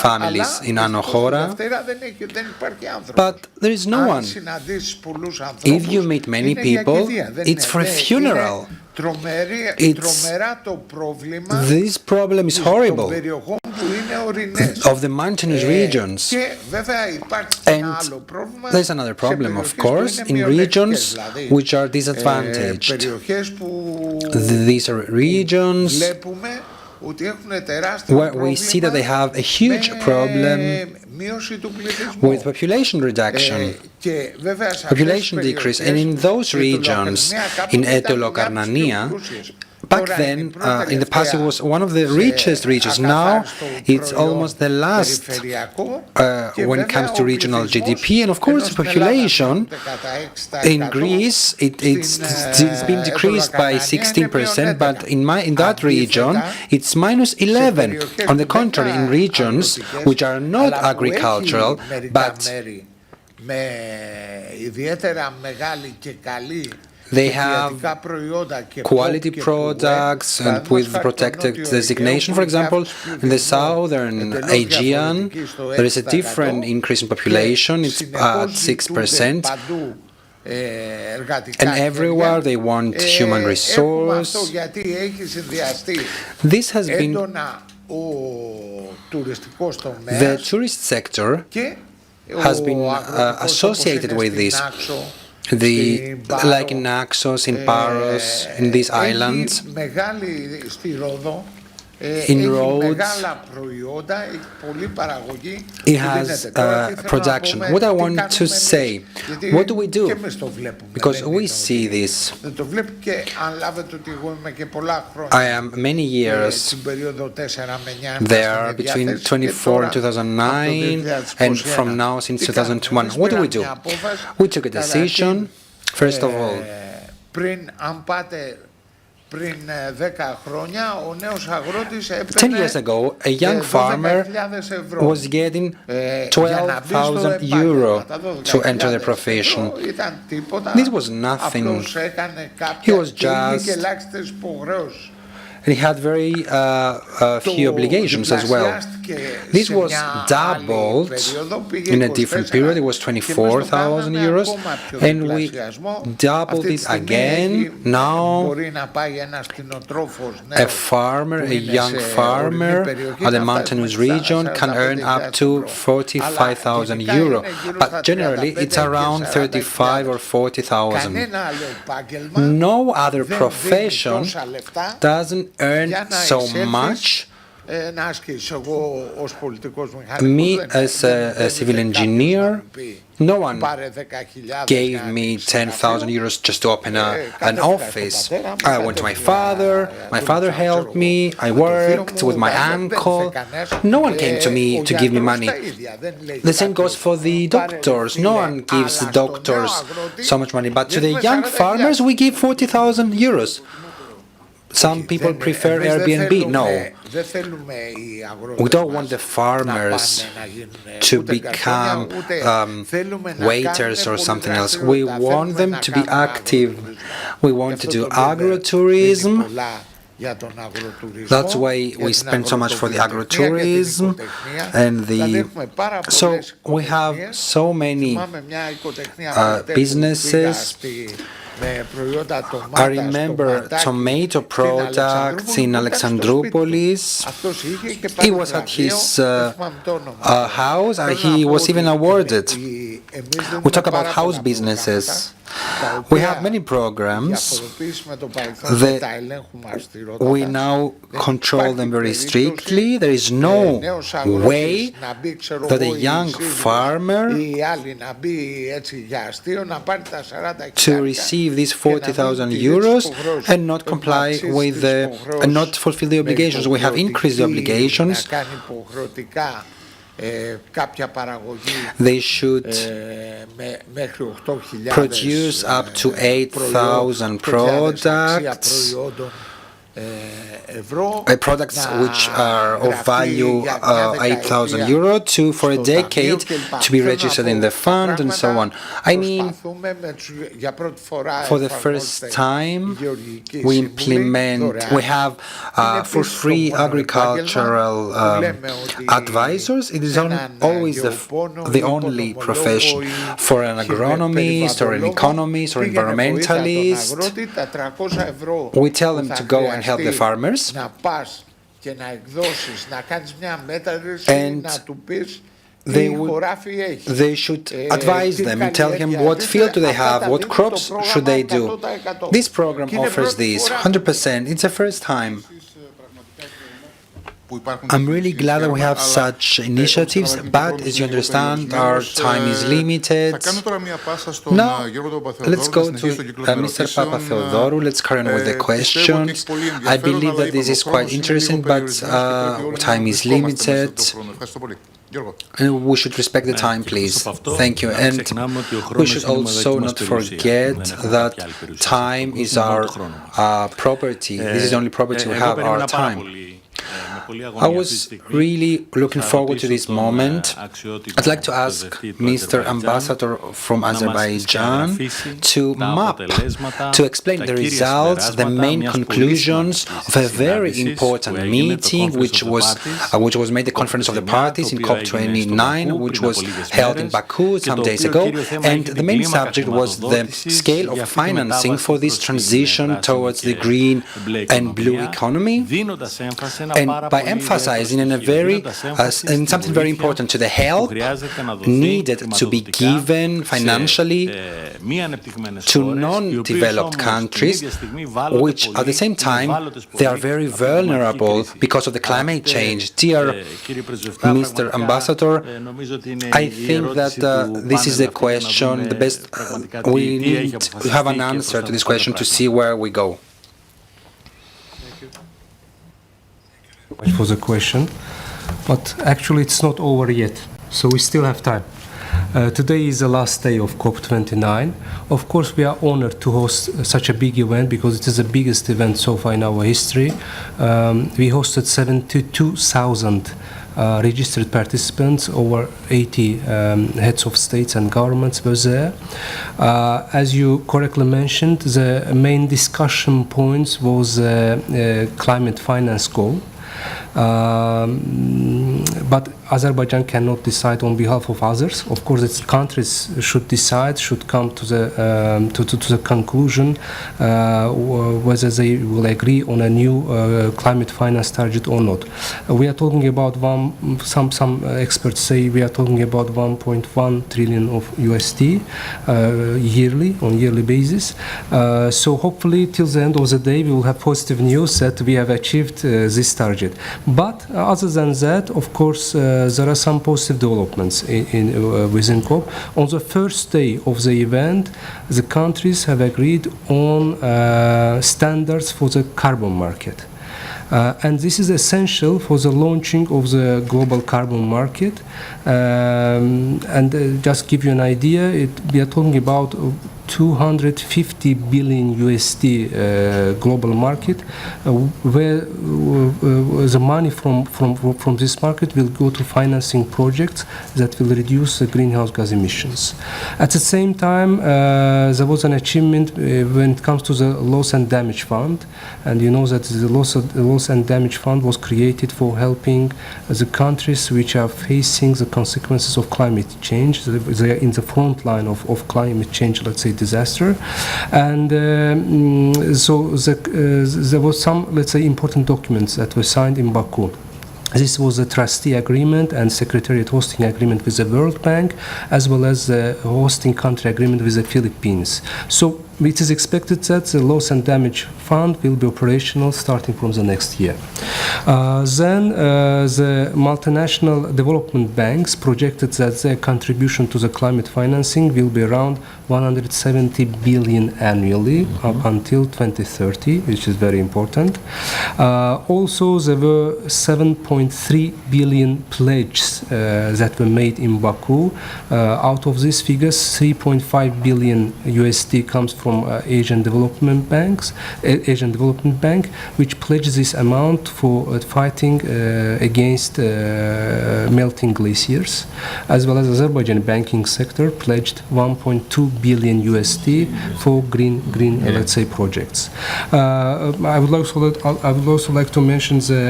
families in Anochora, but there is no one. If you meet many people, it's for a funeral. This problem is horrible of the mountainous regions. And there's another problem, of course, in regions which are disadvantaged. These are regions where we see that they have a huge problem with population reduction, population decrease, and in those regions, in Etolo-Karnania, back then, in the past, it was one of the richest regions. Now, it's almost the last when it comes to regional GDP. And of course, the population in Greece, it's been decreased by 16%, but in that region, it's -11. On the contrary, in regions which are not agricultural, but they have quality products and with protected designation. For example, in the southern Aegean, there is a different increase in population. It's at 6%. And everywhere they want human resource. This has been the tourist sector has been associated with this. Like in Naxos, in Paros, in these islands, in Rhodes, it has production. What I want to say, what do we do? Because we see this. I am many years there, between 24 and 2009, and from now since 2001. What do we do? We took a decision, first of all, 10 years ago, a young farmer was getting 12,000 euro to enter the profession. This was nothing. He was just... And he had very few obligations as well. This was doubled in a different period. It was 24,000 euros, and we doubled it again. Now, a farmer, a young farmer at the mountainous region can earn up to 45,000 euro, but generally it's around 35 or 40,000. No other profession doesn't earn so much. Me, as a civil engineer, no one gave me 10,000 euros just to open an office. I went to my father helped me, I worked with my uncle. No one came to me to give me money. The same goes for the doctors. No one gives the doctors so much money, but to the young farmers we give 40,000 euros. Some people prefer Airbnb. No. We don't want the farmers to become waiters or something else. We want them to be active. We want to do agrotourism. That's why we spend so much for the agrotourism and so we have so many businesses. I remember tomato products in Alexandroupolis. He was at his house and he was even awarded. We talk about house businesses. We have many programs. We now control them very strictly. There is no way that a young farmer to receive these 40,000 euros and not comply with and not fulfill the obligations. We have increased the obligations. They should produce up to 8,000 products products which are of value 8,000 euro for a decade to be registered in the fund and so on. I mean, for the first time we have for free agricultural advisors. It is always the only profession for an agronomist or an economist or environmentalist. We tell them to go and help the farmers, and they should advise them, tell him what field do they have, what crops should they do. This program offers this 100%. It's the first time. I'm really glad that we have such initiatives, but as you understand, our time is limited. Now, let's go to Mr. Papatheodorou. Let's carry on with the questions. I believe that this is quite interesting, but time is limited. And we should respect the time, please. Thank you. And we should also not forget that time is our property. This is the only property we have, our time. I was really looking forward to this moment. I'd like to ask Mr. Ambassador from Azerbaijan to explain the results, the main conclusions of a very important meeting, which was made the Conference of the Parties in COP29, which was held in Baku some days ago. And the main subject was the scale of financing for this transition towards the green and blue economy. And by emphasizing in something very important to the help needed to be given financially to non-developed countries, which at the same time they are very vulnerable because of the climate change. Dear Mr. Ambassador, I think that this is the question, we need to have an answer to this question to see where we go. For the question, but actually it's not over yet, so we still have time. Today is the last day of COP29. Of course, we are honored to host such a big event because it is the biggest event so far in our history. We hosted 72,000 registered participants, over 80 heads of states and governments were there. As you correctly mentioned, the main discussion points was climate finance goal. But Azerbaijan cannot decide on behalf of others. Of course, its countries should decide, should come to the conclusion whether they will agree on a new climate finance target or not. We are talking about some experts say we are talking about 1.1 trillion of USD on yearly basis. So hopefully till the end of the day we will have positive news that we have achieved this target. But other than that, of course, there are some positive developments within COP. On the first day of the event, the countries have agreed on standards for the carbon market. And this is essential for the launching of the global carbon market. And just give you an idea, we are talking about 250 billion USD global market, where the money from this market will go to financing projects that will reduce the greenhouse gas emissions. At the same time, there was an achievement when it comes to the loss and damage fund, and you know that the loss and damage fund was created for helping the countries which are facing the consequences of climate change. They are in the front line of climate change, let's say, disaster. And so there was some, let's say, important documents that were signed in Baku. This was the trustee agreement and secretariat hosting agreement with the World Bank, as well as the hosting country agreement with the Philippines. So it is expected that the loss and damage fund will be operational starting from the next year. Then the multinational development banks projected that their contribution to the climate financing will be around 170 billion annually up until 2030, which is very important. Also, there were 7.3 billion pledges that were made in Baku. Out of these figures, 3.5 billion USD comes from Asian Development Bank, which pledges this amount for fighting against melting glaciers, as well as Azerbaijan banking sector pledged 1.2 billion USD for green let's say projects. I would also like to mention the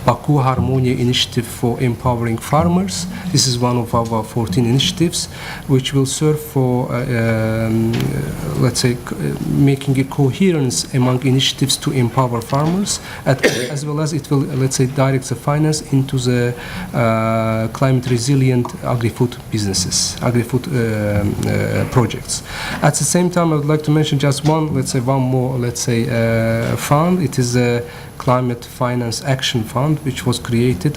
Baku Harmonia initiative for empowering farmers. This is one of our 14 initiatives, which will serve for let's say making a coherence among initiatives to empower farmers, as well as it will let's say direct the finance into the climate resilient agri-food businesses, agri-food projects. At the same time, I would like to mention just one more fund. It is a Climate Finance Action Fund, which was created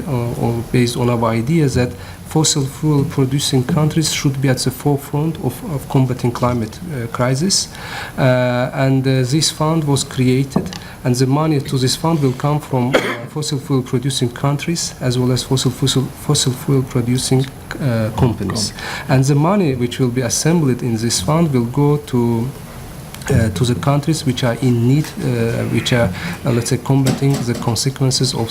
based on our idea that fossil fuel producing countries should be at the forefront of combating climate crisis. And this fund was created, and the money to this fund will come from fossil fuel producing countries as well as fossil fuel producing companies. And the money which will be assembled in this fund will go to the countries which are in need, which are, let's say, combating the consequences of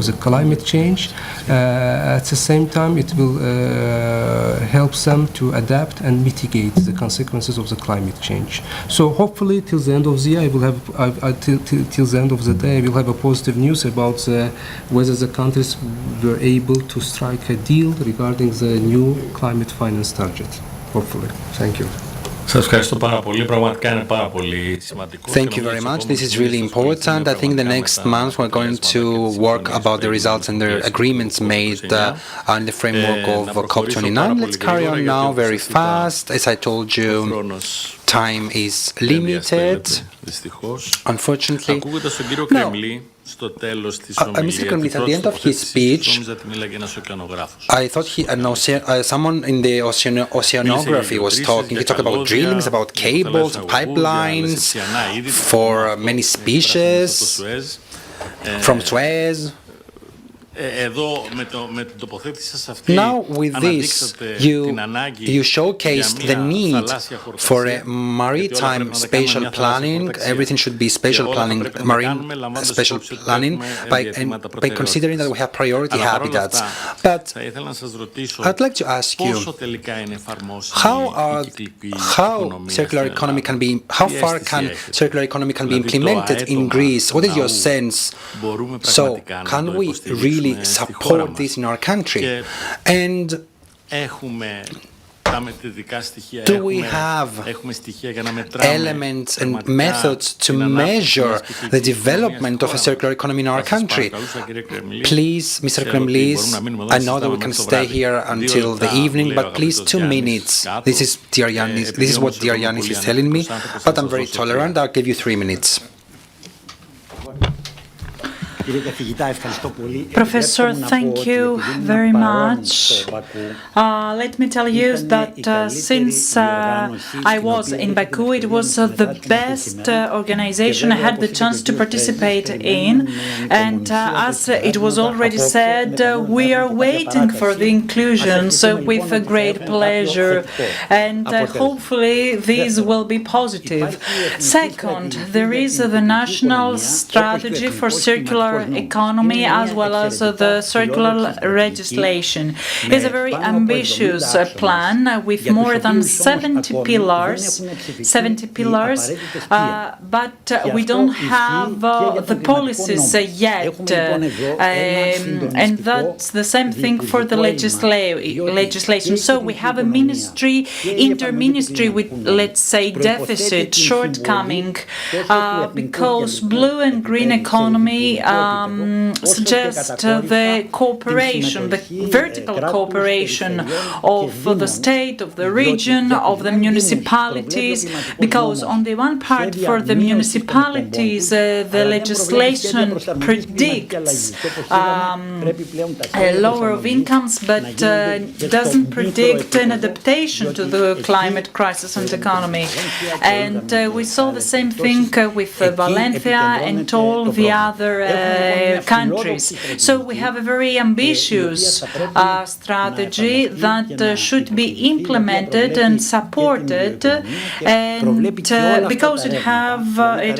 the climate change. At the same time, it will help them to adapt and mitigate the consequences of the climate change. So hopefully, till the end of the year, I will have till the end of the day, I will have a positive news about whether the countries were able to strike a deal regarding the new climate finance target. Hopefully, thank you. Σας ευχαριστώ πάρα πολύ. Πραγματικά είναι πάρα πολύ σημαντικό. Thank you very much. This is really important. I think the next month we're going to work about the results and the agreements made on the framework of COP29. Let's carry on now very fast. As I told you, time is limited, unfortunately. No. Mr. Kremlis, at the end of his speech, I thought someone in the oceanography was talking. He talked about drillings, about cables, pipelines for many species from Suez. Now with this, you showcased the need for a maritime spatial planning. Everything should be spatial planning, marine spatial planning, by considering that we have priority habitats. But I'd like to ask you, how circular economy can be, how far can circular economy can be implemented in Greece? What is your sense? So can we really support this in our country? And do we have elements and methods to measure the development of a circular economy in our country? Please, Mr. Kremlis, I know that we can stay here until the evening, but please 2 minutes. This is what dear Yannis is telling me, but I'm very tolerant. I'll give you 3 minutes. Professor, thank you very much. Let me tell you that since I was in Baku, it was the best organization I had the chance to participate in. And as it was already said, we are waiting for the inclusions with a great pleasure. And hopefully this will be positive. Second, there is the national strategy for circular economy as well as the circular legislation. It's a very ambitious plan with more than 70 pillars, but we don't have the policies yet. And that's the same thing for the legislation. So we have a interministry with, let's say, deficit, shortcoming, because blue and green economy suggest the cooperation, the vertical cooperation of the state, of the region, of the municipalities, because on the one part for the municipalities the legislation predicts a lower of incomes, but doesn't predict an adaptation to the climate crisis and economy. And we saw the same thing with Valencia and all the other countries. So we have a very ambitious strategy that should be implemented and supported, and because it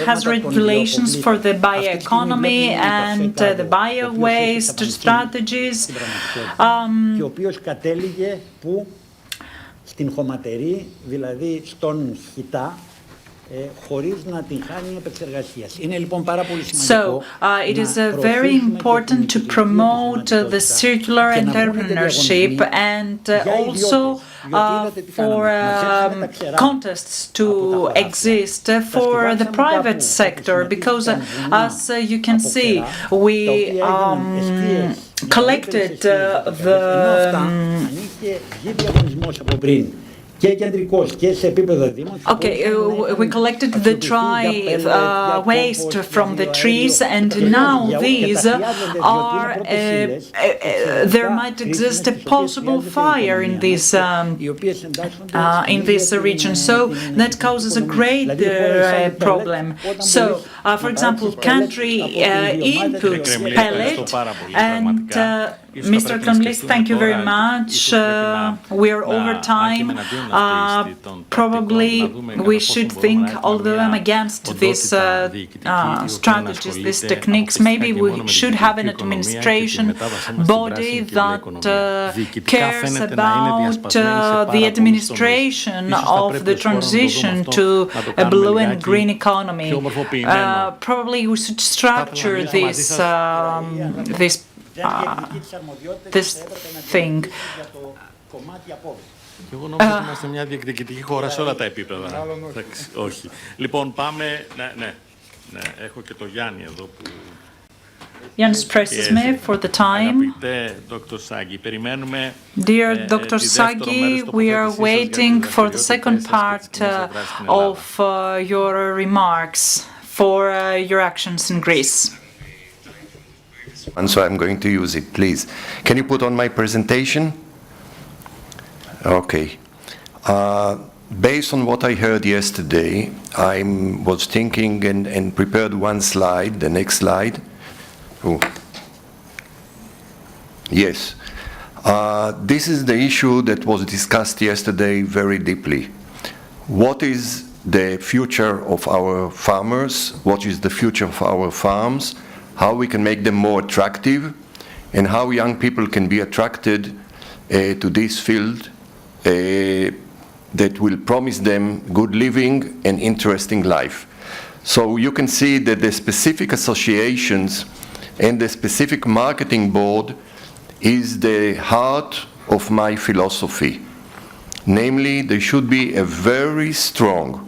has regulations for the bioeconomy and the bio-waste strategies. Και ο οποίος κατέληγε που στην χωματερή, δηλαδή στον χιτά, χωρίς να την χάνει επεξεργασίας. Είναι λοιπόν πάρα πολύ σημαντικό. So it is very important to promote the circular entrepreneurship and also for contests to exist for the private sector, because as you can see, we collected the Okay, we collected the dry waste from the trees, and now these are there might exist a possible fire in this region, so that causes a great problem. So, for example, country inputs pellet, and Mr. Kremlis, thank you very much. We are over time. Probably we should think, although I'm against these strategies, these techniques, maybe we should have an administration body that cares about the administration of the transition to a blue and green economy. Probably we should structure this thing. Και εγώ νόμιζα ότι είμαστε μια διεκδικητική χώρα σε όλα τα επίπεδα. Όχι. Λοιπόν, πάμε... Ναι, έχω και το Γιάννη εδώ που... Yannis presses me for the time. Dear Dr. Sagee, we are waiting for the second part of your remarks for your actions in Greece. And so I'm going to use it, please. Can you put on my presentation? Okay. Based on what I heard yesterday, I was thinking and prepared one slide, the next slide. Oh. Yes. This is the issue that was discussed yesterday very deeply. What is the future of our farmers? What is the future of our farms? How we can make them more attractive, and how young people can be attracted to this field that will promise them good living and interesting life. So you can see that the specific associations and the specific marketing board is the heart of my philosophy. Namely, there should be a very strong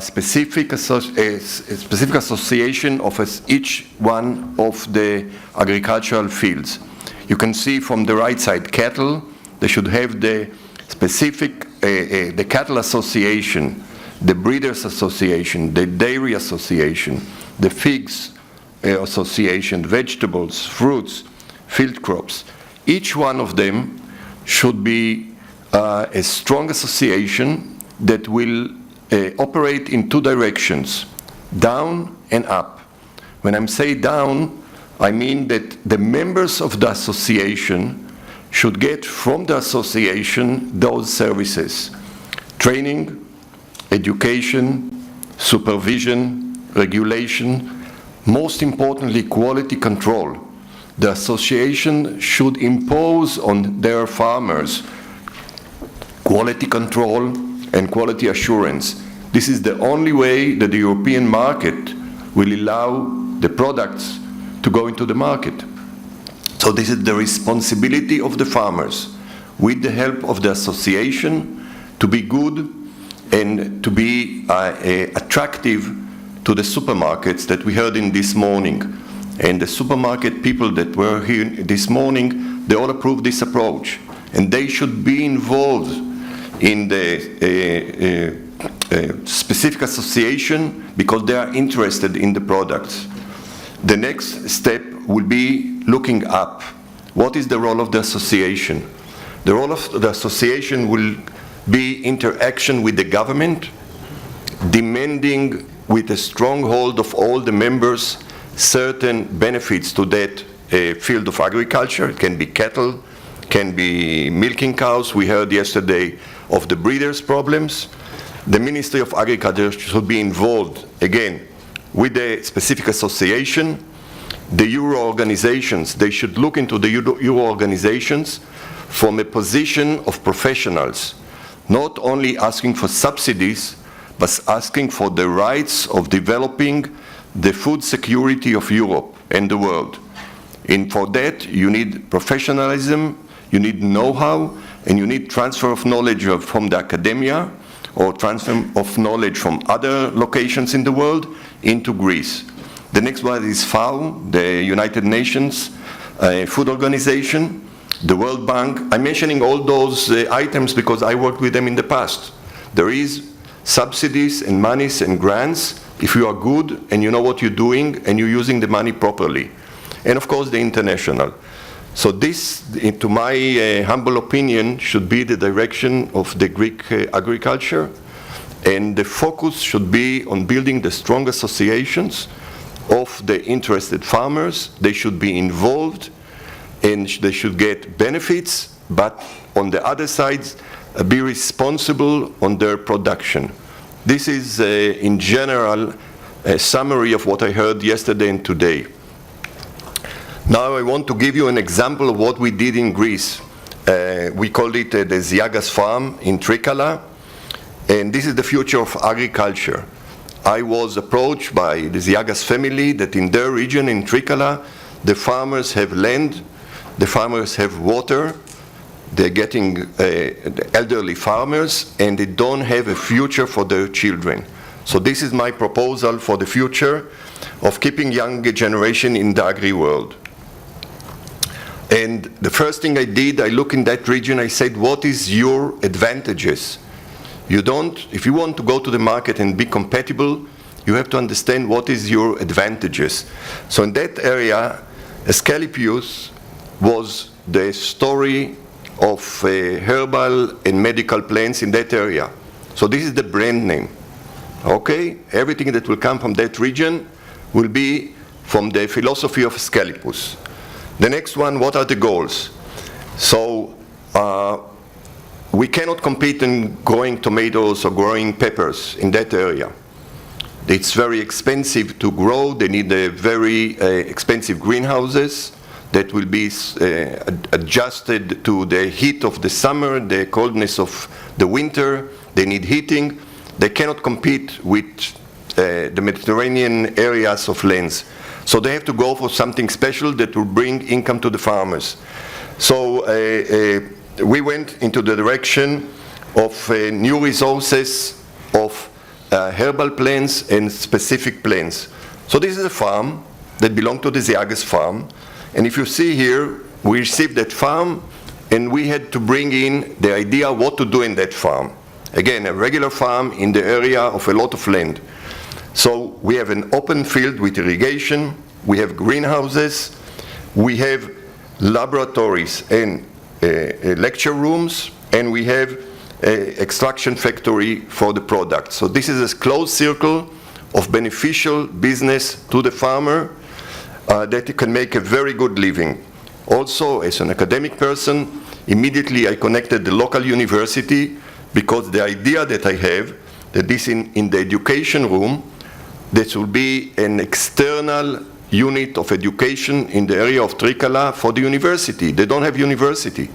specific association of each one of the agricultural fields. You can see from the right side cattle, they should have the specific, the cattle association, the breeders association, the dairy association, the figs association, vegetables, fruits, field crops. Each one of them should be a strong association that will operate in two directions, down and up. When I say down, I mean that the members of the association should get from the association those services: training, education, supervision, regulation, most importantly, quality control. The association should impose on their farmers quality control and quality assurance. This is the only way that the European market will allow the products to go into the market. So this is the responsibility of the farmers, with the help of the association, to be good and to be attractive to the supermarkets that we heard in this morning. And the supermarket people that were here this morning, they all approved this approach. And they should be involved in the specific association because they are interested in the products. The next step will be looking up. What is the role of the association? The role of the association will be interaction with the government, demanding with a strong hold of all the members certain benefits to that field of agriculture. It can be cattle, can be milking cows. We heard yesterday of the breeders' problems. The Ministry of Agriculture should be involved, again, with the specific association. The Euro organizations, they should look into the Euro organizations from a position of professionals, not only asking for subsidies, but asking for the rights of developing the food security of Europe and the world. And for that, you need professionalism, you need know-how, and you need transfer of knowledge from the academia or transfer of knowledge from other locations in the world into Greece. The next one is FAO, the United Nations Food Organization, the World Bank. I'm mentioning all those items because I worked with them in the past. There is subsidies and monies and grants if you are good and you know what you're doing and you're using the money properly. And of course the international. So this, to my humble opinion, should be the direction of the Greek agriculture, and the focus should be on building the strong associations of the interested farmers. They should be involved and they should get benefits, but on the other side, be responsible on their production. This is, in general, a summary of what I heard yesterday and today. Now I want to give you an example of what we did in Greece. We called it the Ziagas farm in Trikala, and this is the future of agriculture. I was approached by the Ziagas family that in their region in Trikala, the farmers have land, the farmers have water, they're getting the elderly farmers, and they don't have a future for their children. So this is my proposal for the future of keeping young generation in the agri world. And the first thing I did, I looked in that region, I said, what is your advantages? You don't, if you want to go to the market and be compatible, you have to understand what is your advantages. So in that area, Asclepius was the story of herbal and medical plants in that area. So this is the brand name. Okay? Everything that will come from that region will be from the philosophy of Asclepius. The next one, what are the goals? So we cannot compete in growing tomatoes or growing peppers in that area. It's very expensive to grow. They need very expensive greenhouses that will be adjusted to the heat of the summer, the coldness of the winter. They need heating. They cannot compete with the Mediterranean areas of lands. So they have to go for something special that will bring income to the farmers. So we went into the direction of new resources of herbal plants and specific plants. So this is a farm that belonged to the Ziagas farm. And if you see here, we received that farm and we had to bring in the idea what to do in that farm. Again, a regular farm in the area of a lot of land. So we have an open field with irrigation, we have greenhouses, we have laboratories and lecture rooms, and we have an extraction factory for the product. So this is a closed circle of beneficial business to the farmer that can make a very good living. Also, as an academic person, immediately I connected the local university, because the idea that I have, that this in the education room, this will be an external unit of education in the area of Trikala for the university. They don't have university.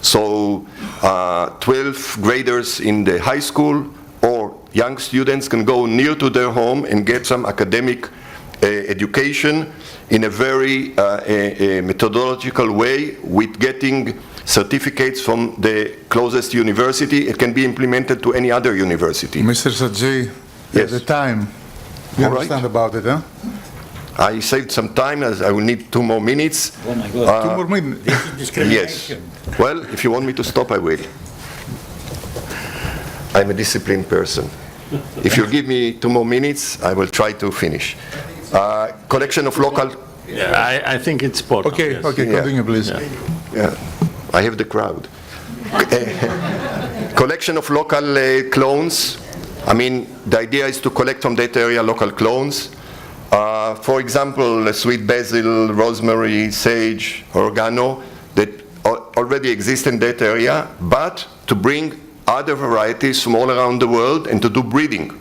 So 12th graders in the high school or young students can go near to their home and get some academic education in a very methodological way, with getting certificates from the closest university. It can be implemented to any other university. Mr. Sagee, yes. The time. You understand about it, huh? I saved some time, as I will need 2 more minutes. Oh my God. 2 more minutes. This is discrimination. Yes. Well, if you want me to stop, I will. I'm a disciplined person. If you give me 2 more minutes, I will try to finish. Collection of local... Yeah, I think it's important. Okay, yes. okay, continue, please. Yeah, I have the crowd. Collection of local clones. I mean, the idea is to collect from that area local clones. For example, sweet basil, rosemary, sage, oregano, that already exist in that area, but to bring other varieties from all around the world and to do breeding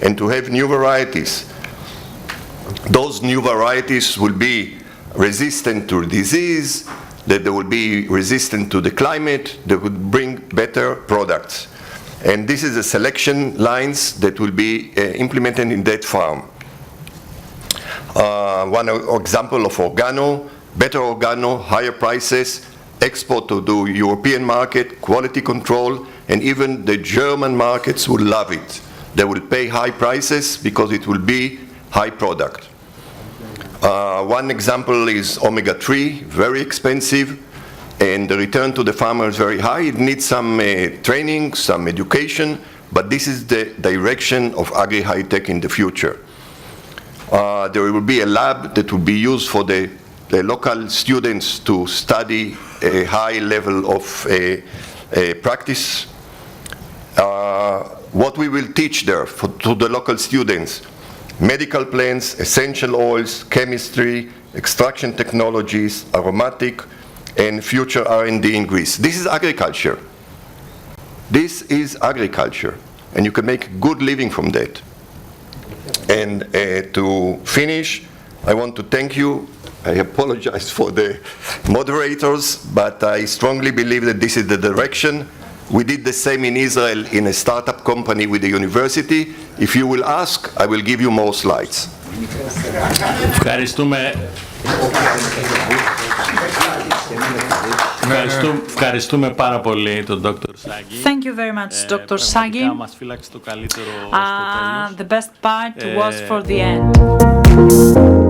and to have new varieties. Those new varieties will be resistant to disease, that they will be resistant to the climate, they will bring better products. And this is the selection lines that will be implemented in that farm. One example of organo, better organo, higher prices, export to the European market, quality control, and even the German markets will love it. They will pay high prices because it will be high product. One example is omega-3, very expensive, and the return to the farmer is very high. It needs some training, some education, but this is the direction of agri-high-tech in the future. There will be a lab that will be used for the local students to study a high level of practice. What we will teach there to the local students: medical plants, essential oils, chemistry, extraction technologies, aromatic, and future R&D in Greece. This is agriculture. This is agriculture, and you can make a good living from that. And to finish, I want to thank you. I apologize for the moderators, but I strongly believe that this is the direction. We did the same in Israel in a startup company with the university. If you will ask, I will give you more slides. Ευχαριστούμε πάρα πολύ τον Dr. Sagee. Thank you very much, Dr. Sagee. Μας φύλαξε το καλύτερο στο τέλος. The best part was for the end.